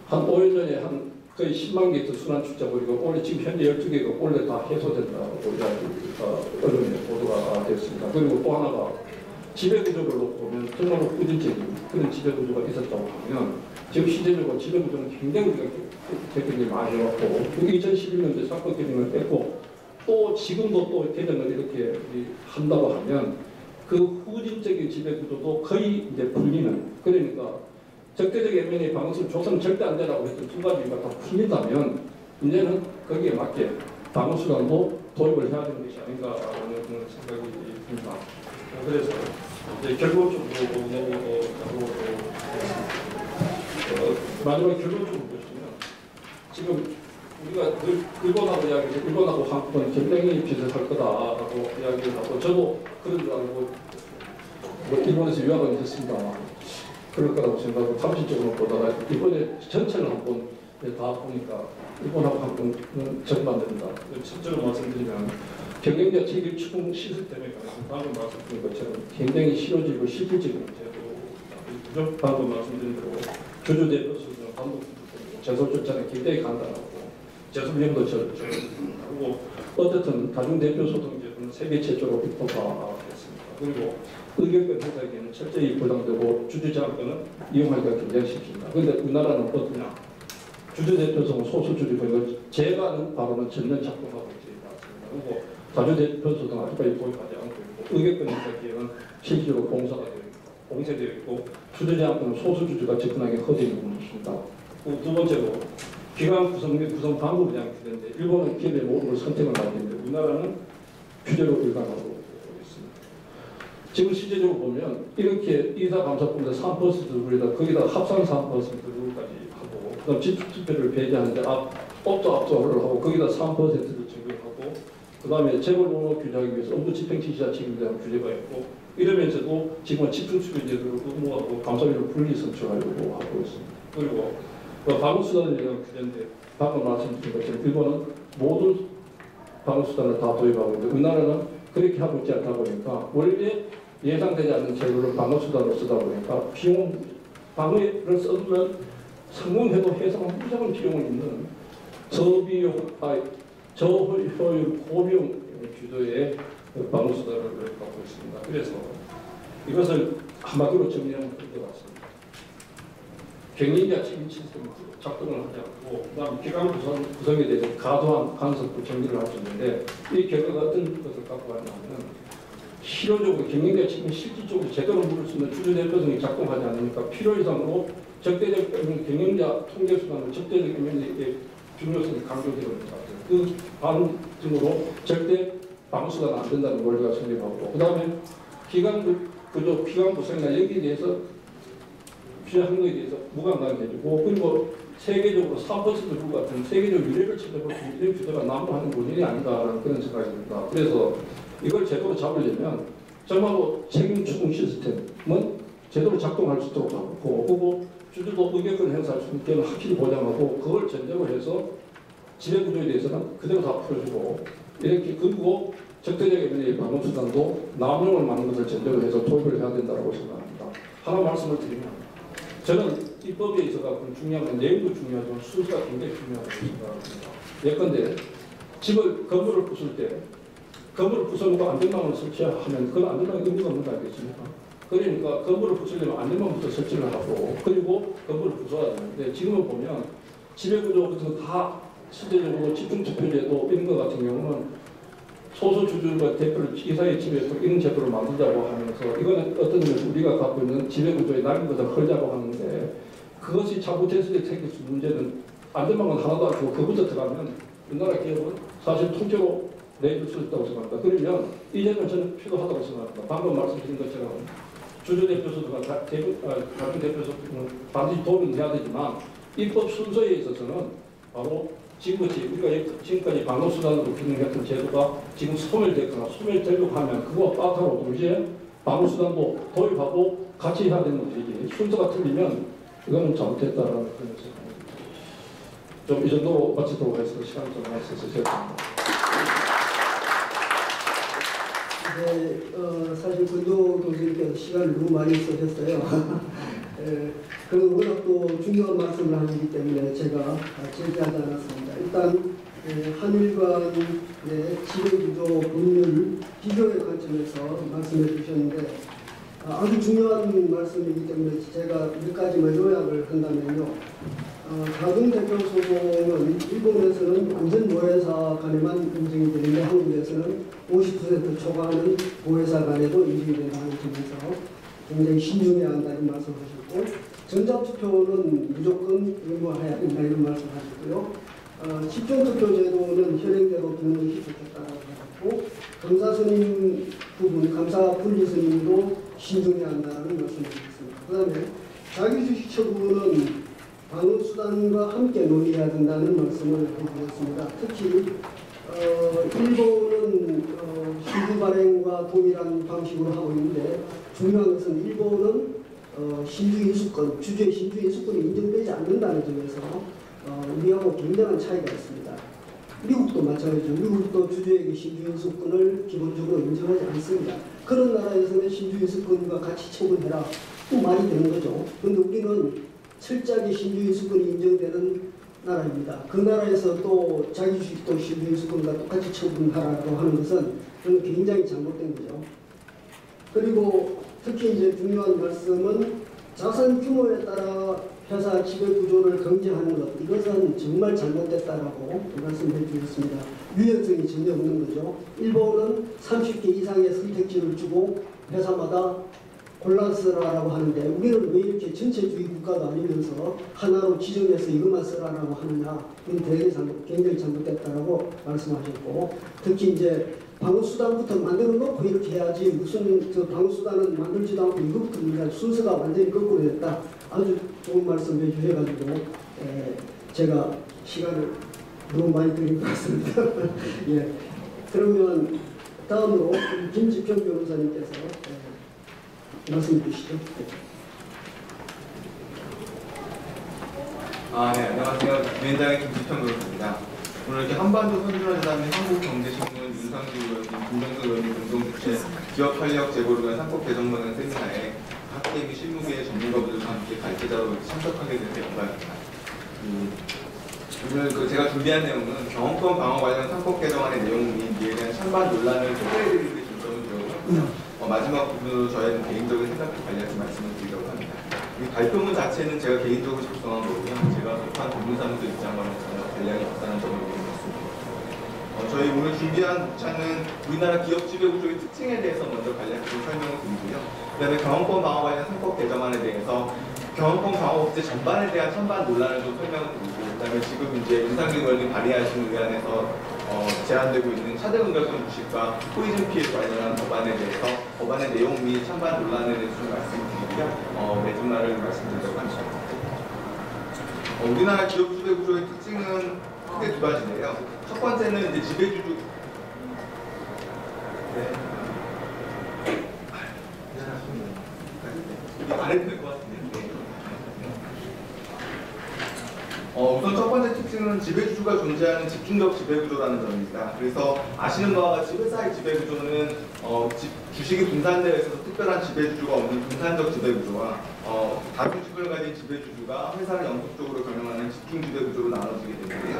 B: 한 5년 전에 한 거의 10만 개의 순환 출자 보니까 올해 지금 현재 12개가 올해 다 해소된다고 언론에 보도가 됐습니다. 그리고 또 하나가 지배구조를 놓고 보면 정말로 후진적인 그런 지배구조가 있었다고 하면, 지금 시대적으로 지배구조는 굉장히 우리가 개정이 많이 해왔고, 2011년도에 사건 개정을 뺐고, 또 지금도 또 개정을 이렇게 한다고 하면 그 후진적인 지배구조도 거의 이제 풀리는, 그러니까 적대적 M&A 방어수 조선 절대 안 되라고 했던 두 가지가 다 풀린다면 이제는 거기에 맞게 방어수단도 도입을 해야 되는 것이 아닌가라는 그런 생각이 듭니다. 그래서 이제 결론적으로 마지막 결론적으로 보시면, 지금 우리가 일본하고 이야기해서 일본하고 한국은 굉장히 비슷할 거다라고 이야기를 하고, 저도 그런 줄 알고 일본에서 유학을 했습니다. 그럴 거라고 생각하고 탐진적으로 보다가 이번에 전체를 한번 다 보니까 일본하고 한국은 정반대입니다. 실제로 말씀드리면 경영자 체계 추궁 시스템에 관해서 방금 말씀드린 것처럼 굉장히 실효적이고 실질적인 제도, 방금 말씀드린 대로 주주대표수는 단독주주권이고 제소절차는 굉장히 간단하고 제소비용도 적고, 어쨌든 다중대표소 등제도는 세계 최초로 입법화했습니다. 그리고 의결권 행사에게는 철저히 보장되고 주주장학권은 이용하기가 굉장히 쉽습니다. 그런데 우리나라는 어떠냐? 주주대표소는 소수주주권이고 제가 아는 바로는 전면 작동하고 있습니다. 그리고 다주대표소는 아직까지 도입하지 않고 있고, 의결권 행사기에는 실제로 공사가 되어 있고, 봉쇄되어 있고 주주제한권은 소수 주주가 접근하기 허되어 있는 것입니다. 두 번째로 기관 구성 및 구성 방법에 대한 규제인데 일본은 기업의 모든 걸 선택을 하고 있는데 우리나라는 규제로 일관하고 있습니다. 지금 실제적으로 보면 이렇게 이사감사법에서 3%를 거기다 합산 3%까지 하고 그다음 집중투표를 배제하는데 업조를 하고 거기다 3%를 적용하고 그다음에 재벌번호 규제하기 위해서 업무집행지시자 책임에 대한 규제가 있고 이러면서도 지금은 집중투표제도를 의무하고 감사위를 분리 선출하려고 하고 있습니다. 그리고 방어수단에 대한 규제인데 방금 말씀드린 것처럼 일본은 모든 방어수단을 다 도입하고 있는데 우리나라는 그렇게 하고 있지 않다 보니까 원래 예상되지 않는 재료를 방어수단으로 쓰다 보니까 비용 방어를 써두면 성공해도 해상은 무지한 비용을 있는 저효율 고비용 규제의 방어수단을 갖고 있습니다. 그래서 이것을 한마디로 정리하면 그런 것 같습니다. 경영자 책임 시스템을 작동을 하지 않고 그다음 기관 구성에 대해서 과도한 간섭도 정리를 할 수 있는데 이 결과가 어떤 것을 갖고 가냐면 실효적으로 경영자 책임이 실질적으로 제대로 물을 수 있는 주주대표성이 작동하지 않으니까 필요 이상으로 적대적 경영자 통제수단으로 적대적 경영자의 중요성이 강조되는 것 같아요. 그 반증으로 절대 방수가 안 된다는 원리가 성립하고 그 다음에 기관 구성이나 여기에 대해서 규제하는 것에 대해서 무관하게 해주고 그리고 세계적으로 3% 룰 같은 세계적 유례를 찾아볼 수 있는 규제가 난무하는 원인이 아닌가라는 그런 생각이 듭니다. 그래서 이걸 제대로 잡으려면 정말로 책임 추궁 시스템은 제대로 작동할 수 있도록 하고 그리고 주주도 의결권 행사할 수 있게 확실히 보장하고 그걸 전제로 해서 지배구조에 대해서는 그대로 다 풀어주고 이렇게 그리고 적대적 에너지 방어수단도 남용을 막는 것을 전제로 해서 도입을 해야 된다고 생각합니다. 하나 말씀을 드리면 저는 입법에 있어서 중요한 건 내용도 중요하지만 순서가 굉장히 중요하다고 생각합니다. 예컨대 집을 건물을 부술 때 건물을 부숴놓고 안전망을 설치하면 그건 안전망이 의미가 없는 거 아니겠습니까? 그러니까 건물을 부수려면 안전망부터 설치를 하고 그리고 건물을 부숴야 되는데 지금은 보면 지배구조 같은 거 다 실제적으로 집중투표제도 이런 것 같은 경우는 소수 주주가 대표를 이사의 집에서 이런 제도를 만들자고 하면서 이거는 어떤 의미에서 우리가 갖고 있는 지배구조의 낡은 것을 헐자고 하는데 그것이 잘못했을 때 생길 수 문제는 안전망은 하나도 안 주고 그것부터 들어가면 우리나라 기업은 사실 통째로 내줄 수 있다고 생각합니다. 그러면 이 점은 저는 필요하다고 생각합니다. 방금 말씀드린 것처럼 주주대표소가 다른 대표소는 반드시 도움이 돼야 되지만 입법 순서에 있어서는 바로 지금까지 방어수단으로 기능했던 제도가 지금 소멸됐거나 소멸되려고 하면 그거와 빠타로 동시에 방어수단도 도입하고 같이 해야 되는 것이지 순서가 틀리면 이거는 잘못했다라는 그런 생각입니다. 좀 이 정도로 마치도록 해서 시간이 좀 많이 있어서 죄송합니다.
A: 네, 사실 권도 교수님께서 시간을 너무 많이 써셨어요. 그리고 워낙 또 중요한 말씀을 하시기 때문에 제가 제기하지 않았습니다. 일단 한일 간의 지배구조 법률 비교의 관점에서 말씀해 주셨는데 아주 중요한 말씀이기 때문에 제가 몇 가지만 요약을 한다면요. 가중대표소송은 일본에서는 완전 보혜사 간에만 인정이 되는데 한국에서는 50% 초과하는 보혜사 간에도 인정이 된다는 점에서 굉장히 신중해야 한다는 말씀하셨고 전자투표는 무조건 의무화해야 된다 이런 말씀하셨고요. 집중투표 제도는 현행대로 두는 것이 좋겠다라고 하셨고 감사선임 부분, 감사 분리선임도 신중해야 한다는 말씀을 드렸습니다. 그 다음에 자기주식 처분은 방어수단과 함께 논의해야 된다는 말씀을 해드렸습니다. 특히 일본은 신규 발행과 동일한 방식으로 하고 있는데 중요한 것은 일본은 신주인수권, 주주의 신주인수권이 인정되지 않는다는 점에서 우리하고 굉장한 차이가 있습니다. 미국도 마찬가지죠. 미국도 주주에게 신주인수권을 기본적으로 인정하지 않습니다. 그런 나라에서는 신주인수권과 같이 처분해라. 또 말이 되는 거죠. 그런데 우리는 철저하게 신주인수권이 인정되는 나라입니다. 그 나라에서 또 자기 주식도 신주인수권과 똑같이 처분하라고 하는 것은 저는 굉장히 잘못된 거죠. 그리고 특히 이제 중요한 말씀은 자산 규모에 따라 회사 지배구조를 경쟁하는 것, 이것은 정말 잘못됐다라고 말씀해 주셨습니다. 유연성이 전혀 없는 거죠. 일본은 30개 이상의 선택지를 주고 회사마다 골라서라고 하는데 우리는 왜 이렇게 전체주의 국가도 아니면서 하나로 지정해서 이것만 쓰라라고 하느냐. 이건 굉장히 잘못됐다라고 말씀하셨고, 특히 이제 방어수단부터 만들어 놓고 이렇게 해야지 무슨 그 방어수단은 만들지도 않고 이것부터 그냥 순서가 완전히 거꾸로 됐다. 아주 좋은 말씀 해주셔가지고 제가 시간을 너무 많이 드린 것 같습니다. 예. 그러면 다음으로 김지평 변호사님께서 말씀해 주시죠.
C: 네, 안녕하세요. 위원장의 김지평 변호사입니다. 오늘 이렇게 한반도 선진화재단의 한국경제신문 윤상주 의원님, 김정석 의원님 공동 주최 기업 활력 제고를 위한 상법 개정 방안 세미나에 학계미 실무계의 전문가분들과 함께 발제자로 참석하게 돼서 영광입니다. 오늘 제가 준비한 내용은 경험권 방어 관련 상법 개정안의 내용 및 이에 대한 찬반 논란을 소개해드리는 게 중점이 되어서 마지막 부분으로 저의 개인적인 생각을 관련해서 말씀을 드리려고 합니다. 이 발표문 자체는 제가 개인적으로 작성한 거고요. 제가 속한 법무사무소 입장과는 전혀 관련이 없다는 점을 말씀드립니다. 저희 오늘 준비한 목차는 우리나라 기업 지배 구조의 특징에 대해서 먼저 간략히 설명을 드리고요. 그 다음에 경험권 방어 관련 상법 개정안에 대해서 경험권 방어 법제 전반에 대한 찬반 논란을 좀 설명을 드리고, 그 다음에 지금 이제 윤상규 의원님 발의하신 의안에서 제한되고 있는 차등응결권 주식과 포이즌 피해 관련한 법안에 대해서 법안의 내용 및 찬반 논란에 대해서 좀 말씀드리고요. 매주말을 말씀드리려고 합니다. 우리나라 기업 지배 구조의 특징은 크게 두 가지인데요. 첫 번째는 이제 지배주주. 네. 이게 말해도 될 것 같은데. 우선 첫 번째 특징은 지배주주가 존재하는 집중적 지배구조라는 점입니다. 그래서 아시는 바와 같이 회사의 지배구조는 주식이 분산되어 있어서 특별한 지배주주가 없는 분산적 지배구조와 다수 주식을 가진 지배주주가 회사를 연속적으로 경영하는 집중 지배구조로 나눠지게 되는데요.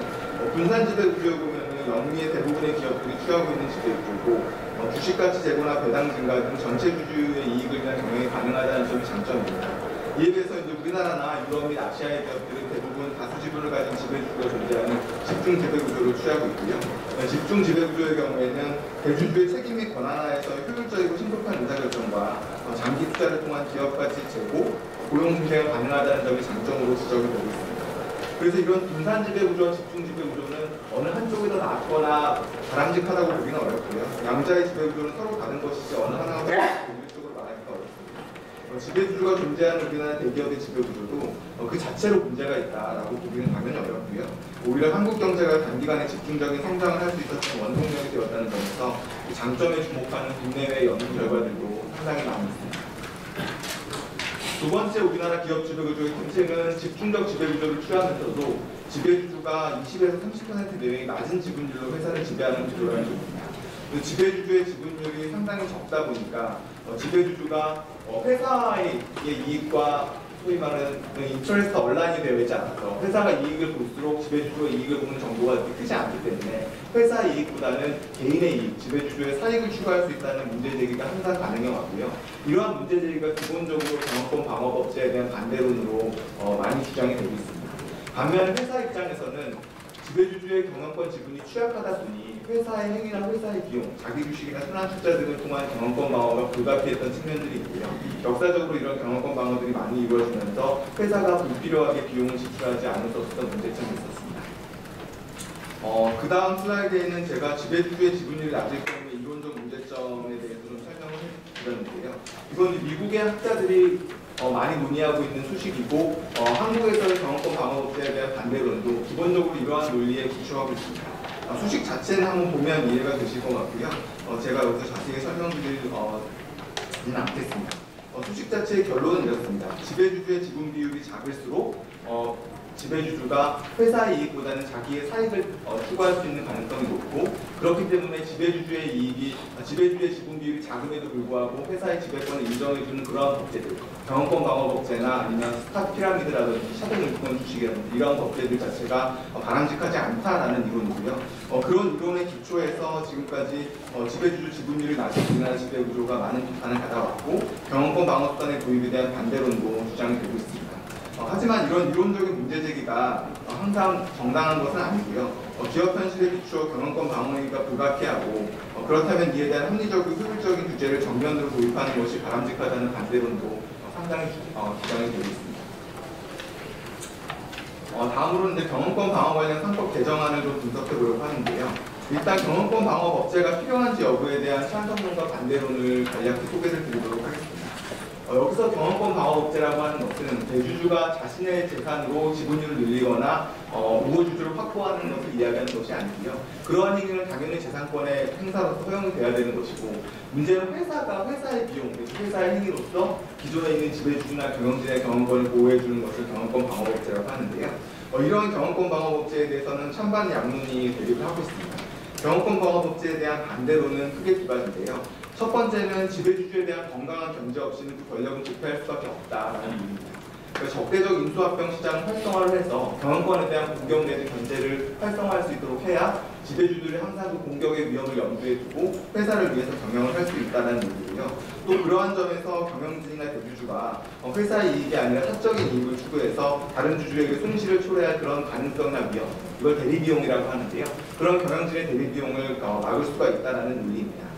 C: 분산 지배구조에 보면 영리의 대부분의 기업들이 취하고 있는 지배구조고 주식가치 제고나 배당 증가 등 전체 주주의 이익을 위한 경영이 가능하다는 점이 장점입니다. 이에 비해서 이제 우리나라나 유럽 및 아시아의 기업들은 대부분 다수 지분을 가진 지배주주가 존재하는 집중 지배구조를 취하고 있고요. 집중 지배구조의 경우에는 대주주의 책임 및 권한하에서 효율적이고 신속한 의사결정과 장기 투자를 통한 기업 가치 제고, 고용 증대가 가능하다는 점이 장점으로 지적이 되고 있습니다. 그래서 이런 분산 지배구조와 집중 지배구조는 어느 한쪽이 더 낫거나 바람직하다고 보기는 어렵고요. 양자의 지배구조는 서로 다른 것이지 어느 하나가 더 효율적으로 말하기가 어렵습니다. 지배주주가 존재하는 우리나라 대기업의 지배구조도 그 자체로 문제가 있다라고 보기는 당연히 어렵고요. 오히려 한국 경제가 단기간에 집중적인 성장을 할 수 있었던 원동력이 되었다는 점에서 그 장점에 주목하는 국내외 연구 결과들도 상당히 많이 있습니다. 두 번째 우리나라 기업 지배구조의 특징은 집중적 지배구조를 취하면서도 지배주주가 20에서 30% 내외의 낮은 지분율로 회사를 지배하는 구조라는 점입니다. 지배주주의 지분율이 상당히 적다 보니까 지배주주가 회사의 이익과 소위 말하는 인터레스트 언란이 되어 있지 않아서 회사가 이익을 볼수록 지배주주가 이익을 보는 정도가 그렇게 크지 않기 때문에 회사 이익보다는 개인의 이익, 지배주주의 사익을 추구할 수 있다는 문제제기가 항상 가능해 왔고요. 이러한 문제제기가 기본적으로 경영권 방어법제에 대한 반대론으로 많이 주장이 되고 있습니다. 반면 회사 입장에서는 지배주주의 경영권 지분이 취약하다 보니 회사의 행위나 회사의 비용, 자기 주식이나 순환 투자 등을 통한 경영권 방어가 불가피했던 측면들이 있고요. 역사적으로 이런 경영권 방어들이 많이 이루어지면서 회사가 불필요하게 비용을 지출하지 않을 수 없었던 문제점이 있었습니다. 그 다음 슬라이드에는 제가 지배주주의 지분율이 낮을 경우에 이론적 문제점에 대해서 좀 설명을 해드렸는데요. 이건 미국의 학자들이 많이 논의하고 있는 소식이고 한국에서의 경영권 방어법제에 대한 반대론도 기본적으로 이러한 논리에 기초하고 있습니다. 소식 자체는 한번 보면 이해가 되실 것 같고요. 제가 여기서 자세히 설명드리지는 않겠습니다. 소식 자체의 결론은 이렇습니다. 지배주주의 지분 비율이 작을수록 지배주주가 회사의 이익보다는 자기의 사익을 추구할 수 있는 가능성이 높고, 그렇기 때문에 지배주주의 지분 비율이 작음에도 불구하고 회사의 지배권을 인정해주는 그러한 법제들, 경영권 방어법제나 아니면 스탁 피라미드라든지 차등을권 주식이라든지 이러한 법제들 자체가 바람직하지 않다라는 이론이고요. 그런 이론에 기초해서 지금까지 지배주주 지분율이 낮은 우리나라 지배구조가 많은 비판을 받아왔고, 경영권 방어수단의 도입에 대한 반대론도 주장이 되고 있습니다. 하지만 이런 이론적인 문제제기가 항상 정당한 것은 아니고요. 기업 현실에 비추어 경영권 방어가 불가피하고 그렇다면 이에 대한 합리적이고 효율적인 규제를 정면으로 도입하는 것이 바람직하다는 반대론도 상당히 주장이 되고 있습니다. 다음으로는 이제 경영권 방어 관련 상법 개정안을 좀 분석해 보려고 하는데요. 일단 경영권 방어 법제가 필요한지 여부에 대한 찬성론과 반대론을 간략히 소개를 드리도록 하겠습니다. 여기서 경영권 방어 법제라고 하는 것은 대주주가 자신의 재산으로 지분율을 늘리거나 우호주주를 확보하는 것을 이야기하는 것이 아니고요. 그러한 행위는 당연히 재산권의 행사로서 허용이 돼야 되는 것이고, 문제는 회사가 회사의 비용, 회사의 행위로서 기존에 있는 지배주주나 경영진의 경영권을 보호해주는 것을 경영권 방어 법제라고 하는데요. 이러한 경영권 방어 법제에 대해서는 찬반 양론이 대립을 하고 있습니다. 경영권 방어 법제에 대한 반대로는 크게 두 가지인데요. 첫 번째는 지배주주에 대한 건강한 견제 없이는 그 권력은 부패할 수밖에 없다라는 이유입니다. 그러니까 적대적 인수합병 시장 활성화를 해서 경영권에 대한 공격 내지 견제를 활성화할 수 있도록 해야 지배주들이 항상 그 공격의 위험을 염두에 두고 회사를 위해서 경영을 할 수 있다는 얘기고요. 또 그러한 점에서 경영진이나 대주주가 회사의 이익이 아니라 사적인 이익을 추구해서 다른 주주에게 손실을 초래할 그런 가능성이나 위험, 이걸 대리비용이라고 하는데요. 그런 경영진의 대리비용을 막을 수가 있다는 논리입니다.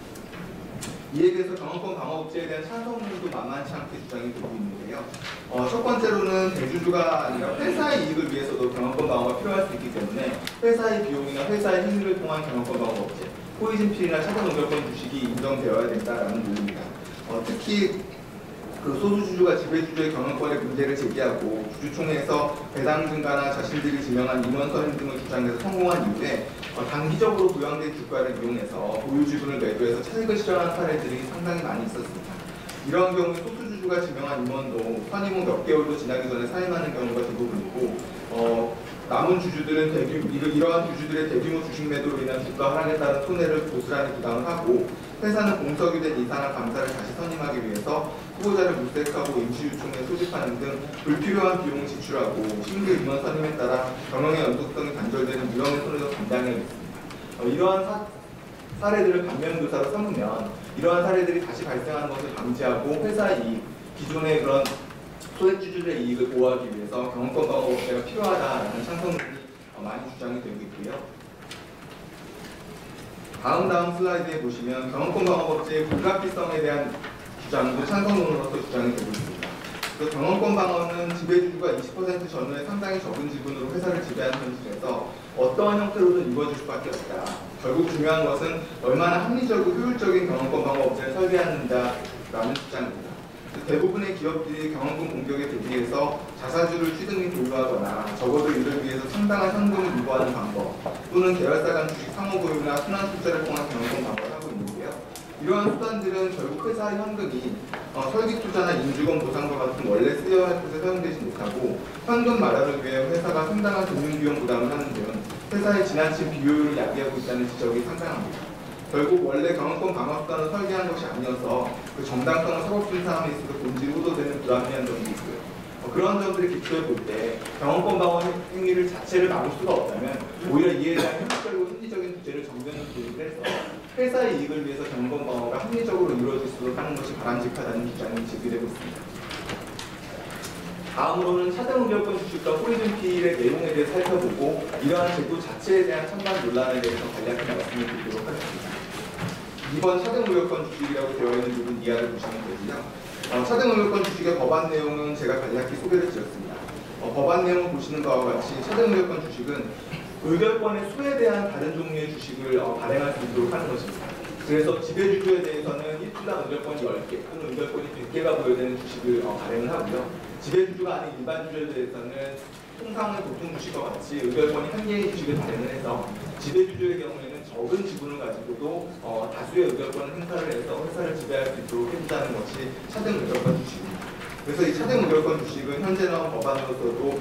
C: 이에 대해서 경영권 방어법제에 대한 찬성론도 만만치 않게 주장이 되고 있는데요. 첫 번째로는 대주주가 아니라 회사의 이익을 위해서도 경영권 방어가 필요할 수 있기 때문에 회사의 비용이나 회사의 행위를 통한 경영권 방어법제, 포이즌필이나 차등 의결권 주식이 인정되어야 된다는 논리입니다. 특히 그 소수주주가 지배주주의 경영권의 문제를 제기하고 주주총회에서 배당 증가나 자신들이 지명한 임원 선임 등을 주장해서 성공한 이후에 단기적으로 부양된 주가를 이용해서 보유지분을 매도해서 차익을 실현한 사례들이 상당히 많이 있었습니다. 이러한 경우에 소수주주가 지명한 임원도 선임 후 몇 개월도 지나기 전에 사임하는 경우가 대부분이고, 남은 주주들은 이러한 주주들의 대규모 주식 매도로 인한 주가 하락에 따른 손해를 고스란히 부담을 하고, 회사는 공석이 된 이사나 감사를 다시 선임하기 위해서 후보자를 물색하고 임시유총에 소집하는 등 불필요한 비용을 지출하고 신규 임원 선임에 따라 경영의 연속성이 단절되는 위험의 손해도 감당해야 했습니다. 이러한 사례들을 반면교사로 삼으면 이러한 사례들이 다시 발생하는 것을 방지하고 회사의 이익, 기존의 그런 소액주주들의 이익을 보호하기 위해서 경영권 방어 법제가 필요하다라는 찬성론이 많이 주장이 되고 있고요. 다음 슬라이드에 보시면 경영권 방어 법제의 불가피성에 대한 주장도 찬성론으로서 주장이 되고 있습니다. 그래서 경영권 방어는 지배주주가 20% 전후에 상당히 적은 지분으로 회사를 지배하는 현실에서 어떠한 형태로든 이루어질 수밖에 없다. 결국 중요한 것은 얼마나 합리적이고 효율적인 경영권 방어 법제를 설계하는가라는 주장입니다. 대부분의 기업들이 경영권 공격에 대비해서 자사주를 취득 및 보유하거나 적어도 이를 위해서 상당한 현금을 유보하는 방법 또는 계열사 간 주식 상호 보유나 순환 투자를 통한 경영권 방어를 하고 있는데요. 이러한 수단들은 결국 회사의 현금이 설비 투자나 인주금 보상과 같은 원래 쓰여야 할 곳에 사용되지 못하고 현금 마련을 위해 회사가 상당한 금융비용 부담을 하는 등 회사의 지나친 비효율을 야기하고 있다는 지적이 상당합니다. 결국 원래 경영권 방어 수단을 설계한 것이 아니어서 그 정당성을 사법심사함에 있어서 본질이 호도되는 불합리한 점이 있고요. 그런 점들을 기초해 볼 때 경영권 방어 행위를 자체를 막을 수가 없다면 오히려 이에 대한 현실적이고 합리적인 규제를 정면으로 도입을 해서 회사의 이익을 위해서 경영권 방어가 합리적으로 이루어질 수 있도록 하는 것이 바람직하다는 주장이 제기되고 있습니다. 다음으로는 차등 의결권 주식과 포이즌필의 내용에 대해 살펴보고 이러한 제도 자체에 대한 찬반 논란에 대해서 간략히 말씀을 드리도록 하겠습니다. 이번 차등 의결권 주식이라고 되어 있는 부분 이하를 보시면 되고요. 차등 의결권 주식의 법안 내용은 제가 간략히 소개를 드렸습니다. 법안 내용을 보시는 바와 같이 차등 의결권 주식은 의결권의 수에 대한 다른 종류의 주식을 발행할 수 있도록 하는 것입니다. 그래서 지배주주에 대해서는 일주당 의결권이 10개 또는 의결권이 100개가 부여되는 주식을 발행을 하고요. 지배주주가 아닌 일반 주주에 대해서는 통상의 보통 주식과 같이 의결권이 1개의 주식을 발행을 해서 지배주주의 경우에는 적은 지분을 가지고도 다수의 의결권을 행사를 해서 회사를 지배할 수 있도록 해주자는 것이 차등 의결권 주식입니다. 그래서 이 차등 의결권 주식은 현재 나온 법안으로서도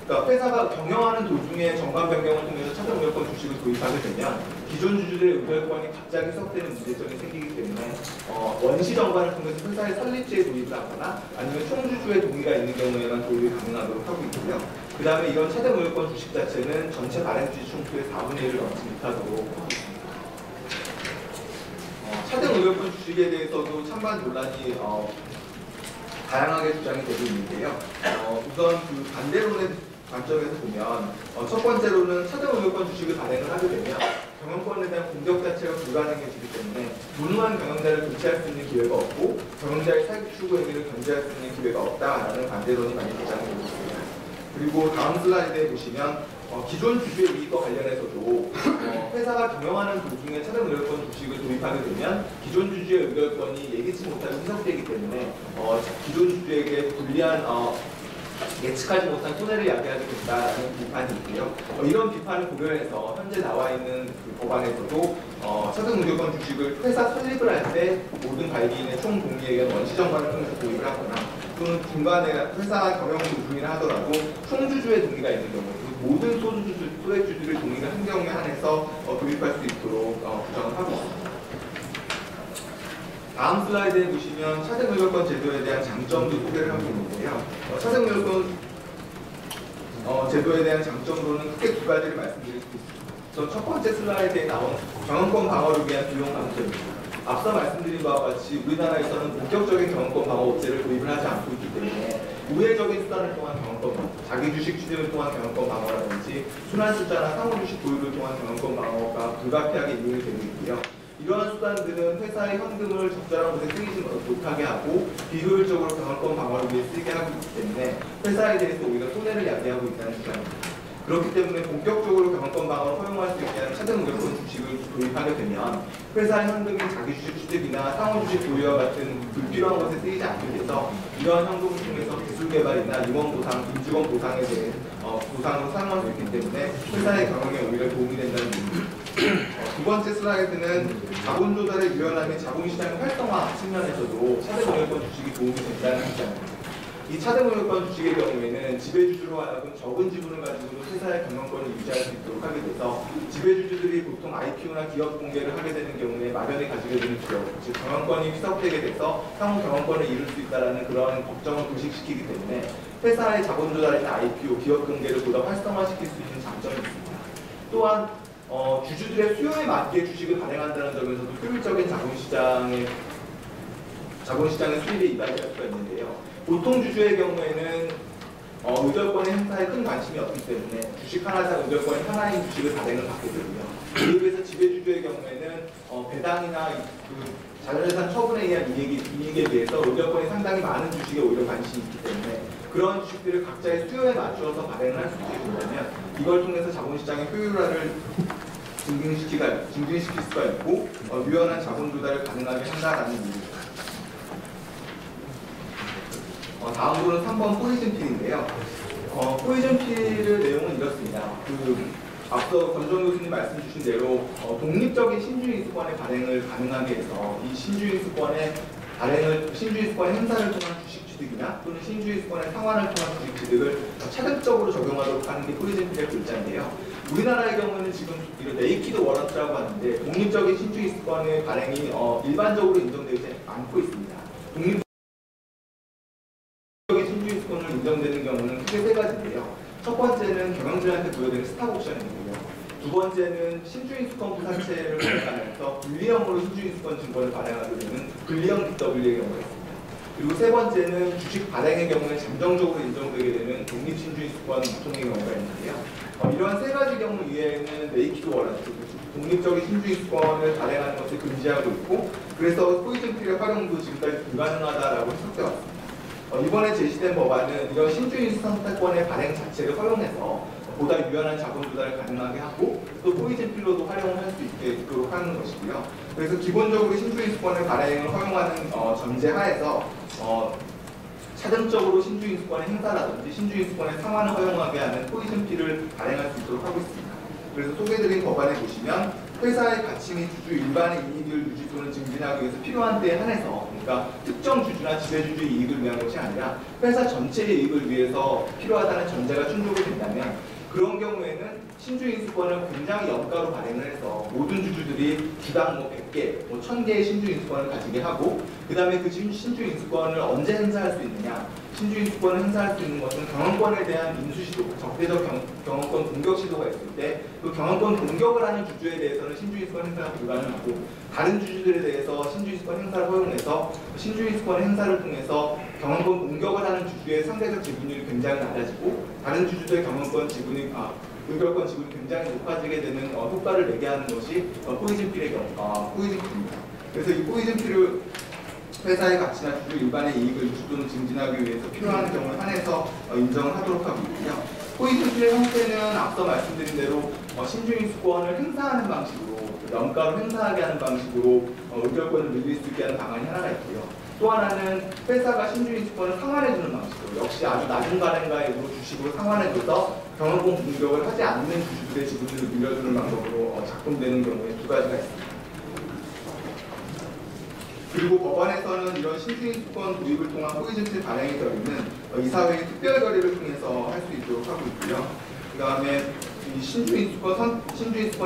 C: 그러니까 회사가 경영하는 도중에 정관 변경을 통해서 차등 의결권 주식을 도입하게 되면 기존 주주들의 의결권이 갑자기 해석되는 문제점이 생기기 때문에 원시 정관을 통해서 회사의 설립지에 도입을 하거나 아니면 총주주의 동의가 있는 경우에만 도입이 가능하도록 하고 있고요. 그 다음에 이런 차등 의결권 주식 자체는 전체 발행주식 총수의 4분의 1을 넘지 못하도록 하고 있습니다. 차등 의결권 주식에 대해서도 찬반 논란이 다양하게 주장이 되고 있는데요. 우선 그 반대론에 관점에서 보면 첫 번째로는 차등 의결권 주식을 발행을 하게 되면 경영권에 대한 공격 자체가 불가능해지기 때문에 무능한 경영자를 교체할 수 있는 기회가 없고 경영자의 사익 추구 행위를 견제할 수 있는 기회가 없다라는 반대론이 많이 주장되고 있습니다. 그리고 다음 슬라이드에 보시면 기존 주주의 이익과 관련해서도 회사가 경영하는 도중에 차등 의결권 주식을 도입하게 되면 기존 주주의 의결권이 예기치 못하게 희석되기 때문에 기존 주주에게 불리한 예측하지 못한 손해를 야기하게 된다는 비판이 있고요. 이런 비판을 고려해서 현재 나와 있는 그 법안에서도 차등 의결권 주식을 회사 설립을 할 때 모든 관리인의 총 동의에 원시 정관을 통해서 도입을 하거나 또는 중간에 회사 경영 도중이라 하더라도 총주주의 동의가 있는 경우 모든 소액주주를 동의를 한 경우에 한해서 도입할 수 있도록 규정을 하고 있습니다. 다음 슬라이드에 보시면 차등 의결권 제도에 대한 장점도 소개를 하고 있는데요. 차등 의결권 제도에 대한 장점으로는 크게 두 가지를 말씀드릴 수 있습니다. 첫 번째 슬라이드에 나온 경영권 방어를 위한 비용 감소입니다. 앞서 말씀드린 바와 같이 우리나라에서는 본격적인 경영권 방어 업체를 도입을 하지 않고 있기 때문에 우회적인 수단을 통한 경영권 방어, 자기 주식 취득을 통한 경영권 방어라든지 순환투자나 상호주식 보유를 통한 경영권 방어가 불가피하게 이용이 되고 있고요. 이러한 수단들은 회사의 현금을 적절한 곳에 쓰이지 못하게 하고 비효율적으로 경영권 방어를 위해 쓰게 하고 있기 때문에 회사에 대해서 오히려 손해를 야기하고 있다는 주장입니다. 그렇기 때문에 본격적으로 경영권 방어를 허용할 수 있게 하는 차등 의결권 주식을 도입하게 되면 회사의 현금이 자기 주식 취득이나 상호주식 보유와 같은 불필요한 것에 쓰이지 않게 돼서 이러한 현금을 통해서 기술 개발이나 임원 보상, 임직원 보상에 대해 보상으로 사용할 수 있기 때문에 회사의 경영에 오히려 도움이 된다는 얘기입니다. 두 번째 슬라이드는 자본 조달의 유연함 및 자본시장의 활성화 측면에서도 차등 의결권 주식이 도움이 된다는 입장입니다. 이 차등 의결권 주식의 경우에는 지배주주로 하여금 적은 지분을 가지고도 회사의 경영권을 유지할 수 있도록 하게 돼서 지배주주들이 보통 IPO나 기업 공개를 하게 되는 경우에 막연히 가지게 되는 두려움, 즉 경영권이 희석되게 돼서 향후 경영권을 잃을 수 있다는 그런 걱정을 부식시키기 때문에 회사의 자본 조달이나 IPO, 기업 공개를 보다 활성화시킬 수 있는 장점이 있습니다. 또한 주주들의 수요에 맞게 주식을 발행한다는 점에서도 효율적인 자본시장의 수입에 이바지할 수가 있는데요. 보통 주주의 경우에는 의결권의 행사에 큰 관심이 없기 때문에 주식 하나당 의결권이 하나인 주식을 발행을 받게 되고요. 이에 비해서 지배주주의 경우에는 배당이나 그 자산재산 처분에 의한 이익에 비해서 의결권이 상당히 많은 주식에 오히려 관심이 있기 때문에 그런 주식들을 각자의 수요에 맞추어서 발행을 할 수 있게 된다면 이걸 통해서 자본시장의 효율화를 증진시킬 수가 있고 유연한 자본 조달을 가능하게 한다라는 의미입니다. 다음으로는 3번 포이즌 필인데요. 포이즌 필의 내용은 이렇습니다. 앞서 권정 교수님 말씀 주신 대로 독립적인 신주인수권의 발행을 가능하게 해서 이 신주인수권의 행사를 통한 주식 취득이나 또는 신주인수권의 상환을 통한 주식 취득을 차등적으로 적용하도록 하는 게 포이즌 필의 골자인데요. 우리나라의 경우는 지금 네이키드 워런트라고 하는데 독립적인 신주인수권의 발행이 일반적으로 인정되지 않고 있습니다. 신주인수권을 인정되는 경우는 크게 세 가지인데요. 첫 번째는 경영진한테 부여되는 스탁 옵션이고요. 두 번째는 신주인수권 부사채를 발행하면서 분리형으로 신주인수권 증권을 발행하게 되는 분리형 DW의 경우가 있습니다. 그리고 세 번째는 주식 발행의 경우에 잠정적으로 인정되게 되는 독립신주인수권 유통의 경우가 있는데요. 이러한 세 가지 경우 이외에는 네이키드 워런트, 독립적인 신주인수권을 발행하는 것을 금지하고 있고 그래서 포이즌 필의 활용도 지금까지 불가능하다라고 해석되어 왔습니다. 이번에 제시된 법안은 이런 신주인 선택권의 발행 자체를 허용해서 보다 유연한 자본 조달을 가능하게 하고 또 포이즌 필로도 활용을 할 수 있도록 하는 것이고요. 그래서 기본적으로 신주인수권의 발행을 허용하는 전제하에서 차등적으로 신주인수권의 행사라든지 신주인수권의 상환을 허용하게 하는 포이즌 필을 발행할 수 있도록 하고 있습니다. 그래서 소개드린 법안에 보시면 회사의 가치 및 주주 일반의 이익을 유지 또는 증진하기 위해서 필요한 데에 한해서 그러니까 특정 주주나 지배주주의 이익을 위한 것이 아니라 회사 전체의 이익을 위해서 필요하다는 전제가 충족이 된다면 그런 경우에는 신주인수권을 굉장히 염가로 발행을 해서 모든 주주들이 주당 100개, 뭐 1000개의 신주 인수권을 가지게 하고 그 다음에 그 신주 인수권을 언제 행사할 수 있느냐. 신주 인수권을 행사할 수 있는 것은 경영권에 대한 인수시도, 적대적 경영권 공격 시도가 있을 때 그 경영권 공격을 하는 주주에 대해서는 신주 인수권 행사가 불가능하고 다른 주주들에 대해서 신주 인수권 행사를 허용해서 신주 인수권 행사를 통해서 경영권 공격을 하는 주주의 상대적 지분율이 굉장히 낮아지고 다른 주주들의 경영권 지분이 의결권 지분이 굉장히 높아지게 되는 효과를 내게 하는 것이 포이즌 필의 포이즌 필입니다. 그래서 이 포이즌 필을 회사의 가치나 주주 일반의 이익을 유지 또는 증진하기 위해서 필요한 경우에 한해서 인정을 하도록 하고 있고요. 포이즌 필의 형태는 앞서 말씀드린 대로 신주인수권을 행사하는 방식으로 연가로 행사하게 하는 방식으로 의결권을 늘릴 수 있게 하는 방안이 하나가 있고요. 또 하나는 회사가 신주인수권을 상환해주는 방식으로 역시 아주 낮은 발행가액으로 주식으로 상환해줘서 경영권 공격을 하지 않는 주주들의 지분을 늘려주는 방법으로 작동되는 경우에 두 가지가 있습니다. 그리고 법안에서는 이런 신주인수권 도입을 통한 포이즌필 발행의 결의는 이사회의 특별결의를 통해서 할 수 있도록 하고 있고요. 그 다음에 이 신주인수권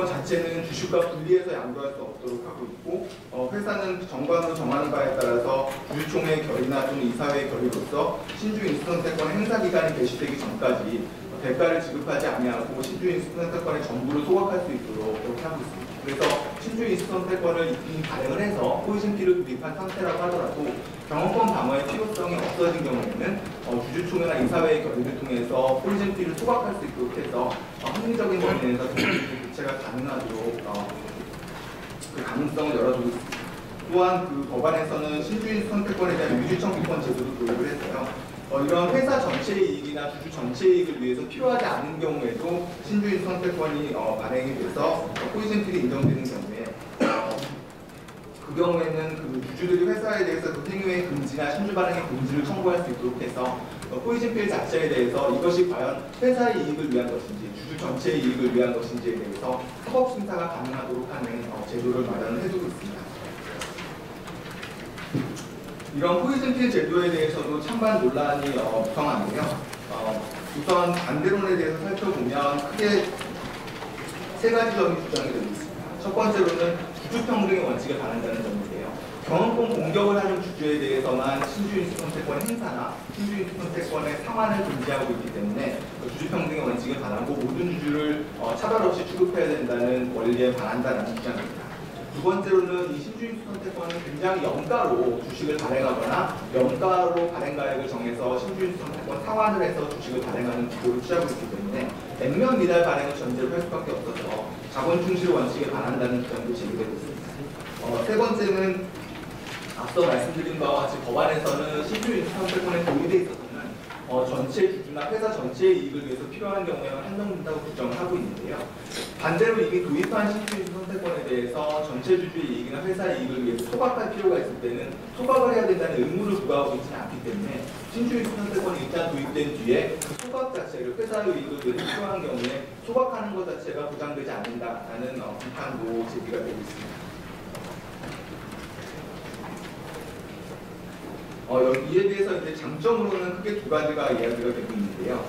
C: 자체는 주식과 분리해서 양도할 수 없도록 하고 있고 회사는 정관으로 정하는 바에 따라서 주주총회 결의나 또는 이사회의 결의로서 신주인수권세권 행사 기간이 개시되기 전까지 대가를 지급하지 아니하고 신주인수권세권의 전부를 소각할 수 있도록 그렇게 하고 있습니다. 그래서 신주인수권세권을 이미 발행을 해서 포이즌필을 도입한 상태라고 하더라도 경영권 방어의 필요성이 없어진 경우에는 주주총회나 이사회의 결의를 통해서 포이즌필을 소각할 수 있도록 해서 합리적인 범위에서 정부의 교체가 가능하도록 그 가능성을 열어주고 있습니다. 또한 그 법안에서는 신주인수권세권에 대한 유지청구권 제도도 도입을 했어요. 이런 회사 전체의 이익이나 주주 전체의 이익을 위해서 필요하지 않은 경우에도 신주인수권세권이 발행이 돼서 포이즌필이 인정되는 경우에 그 경우에는 그 주주들이 회사에 대해서 그 행위의 금지나 신주 발행의 금지를 청구할 수 있도록 해서 포이즌필 자체에 대해서 이것이 과연 회사의 이익을 위한 것인지 주주 전체의 이익을 위한 것인지에 대해서 사법 심사가 가능하도록 하는 제도를 마련을 해두고 있습니다. 이런 포이즌필 제도에 대해서도 찬반 논란이 무성한데요. 우선 반대론에 대해서 살펴보면 크게 세 가지적인 주장이 되고 있습니다. 첫 번째로는 주주평등의 원칙에 반한다는 점인데요. 경영권 공격을 하는 주주에 대해서만 신주인수권세권 행사나 신주인수권세권의 상환을 금지하고 있기 때문에 주주평등의 원칙에 반하고 모든 주주를 차별 없이 취급해야 된다는 원리에 반한다는 주장입니다. 두 번째로는 이 신주인수권세권은 굉장히 연가로 주식을 발행하거나 연가로 발행가액을 정해서 신주인수권세권 상환을 해서 주식을 발행하는 구조를 취하고 있기 때문에 액면 미달 발행을 전제로 할 수밖에 없어서 자본 충실 원칙에 반한다는 주장도 제기되고 있습니다. 세 번째는 앞서 말씀드린 바와 같이 법안에서는 신주인수권세권에 도입돼 있어서는 전체 주주나 회사 전체의 이익을 위해서 필요한 경우에만 한정된다고 규정을 하고 있는데요. 반대로 이미 도입한 신주인수권세권에 대해서 전체 주주의 이익이나 회사의 이익을 위해서 소각할 필요가 있을 때는 소각을 해야 된다는 의무를 부과하고 있지는 않기 때문에 신주인수권세권이 일단 도입된 뒤에 그 소각 자체를 회사의 이익을 위해서 필요한 경우에 소각하는 것 자체가 보장되지 않는다라는 비판도 제기가 되고 있습니다. 이에 대해서 이제 장점으로는 크게 두 가지가 이야기가 되고 있는데요.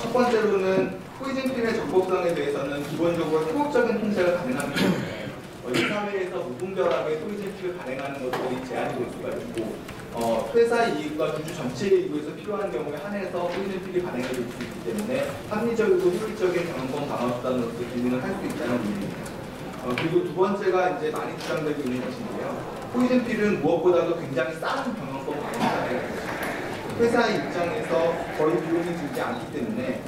C: 첫 번째로는 포이즌필의 적법성에 대해서는 기본적으로 소극적인 통제가 가능하기 때문에 이 사회에서 무분별하게 포이즌필을 발행하는 것들이 제한이 될 수가 있고 회사의 이익과 주주 전체의 이익을 위해서 필요한 경우에 한해서 포이즌필이 발행이 될 수 있기 때문에 합리적이고 효율적인 경영권 방어 수단으로서 기능을 할 수 있다는 의미입니다. 그리고 두 번째가 이제 많이 주장되고 있는 것인데요. 포이즌필은 무엇보다도 굉장히 싼 경영권 방어수단이 회사의 입장에서 거의 비용이 들지 않기 때문에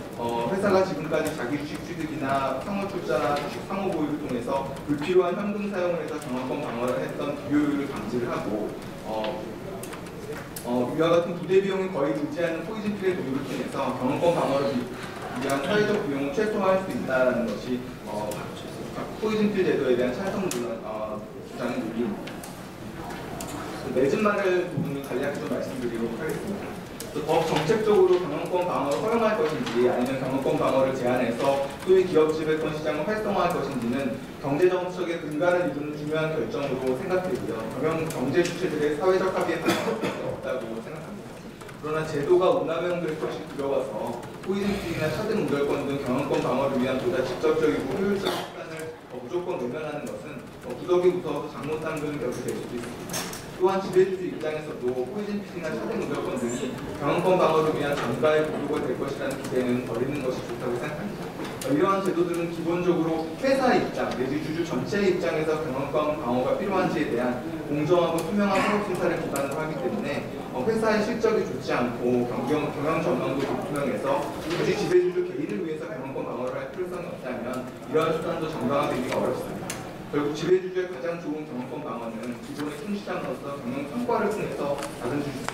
C: 회사가 지금까지 자기 주식 취득이나 상호 출자나 주식 상호 보유를 통해서 불필요한 현금 사용을 해서 경영권 방어를 했던 비효율을 방지를 하고 이와 같은 부대 비용이 거의 들지 않는 포이즌필의 도입을 통해서 경영권 방어를 위한 사회적 비용을 최소화할 수 있다는 것이 포이즌필 제도에 대한 찬성 주장의 논리입니다. 내집 마련 부분을 간략히 좀 말씀드리도록 하겠습니다. 법 정책적으로 경영권 방어를 허용할 것인지 아니면 경영권 방어를 제한해서 소위 기업 지배권 시장을 활성화할 것인지는 경제정책의 근간을 이루는 중요한 결정으로 생각되고요. 경제 주체들의 사회적 합의에 반영할 수 없다고 생각합니다. 그러나 제도가 운남용될 것이 두려워서 포이즌필이나 차등 의결권 등 경영권 방어를 위한 보다 직접적이고 효율적인 수단을 무조건 외면하는 것은 구석이 무서워서 잠못 잠그는 격이 될 수도 있습니다. 또한 지배주주 입장에서도 포이즌피싱이나 차등 무조건 등이 경영권 방어를 위한 전가의 보조가 될 것이라는 기대는 버리는 것이 좋다고 생각합니다. 이러한 제도들은 기본적으로 회사의 입장, 내지 주주 전체의 입장에서 경영권 방어가 필요한지에 대한 공정하고 투명한 사업 심사를 기반으로 하기 때문에 회사의 실적이 좋지 않고 경영 전망도 불투명해서 굳이 지배주주 개인을 위해서 경영권 방어를 할 필요성이 없다면 이러한 수단도 정당화되기가 어렵습니다. 결국 지배주주의 가장 좋은 경영권 방어는 기존의 통시장으로서 경영 성과를 통해서 다른 주주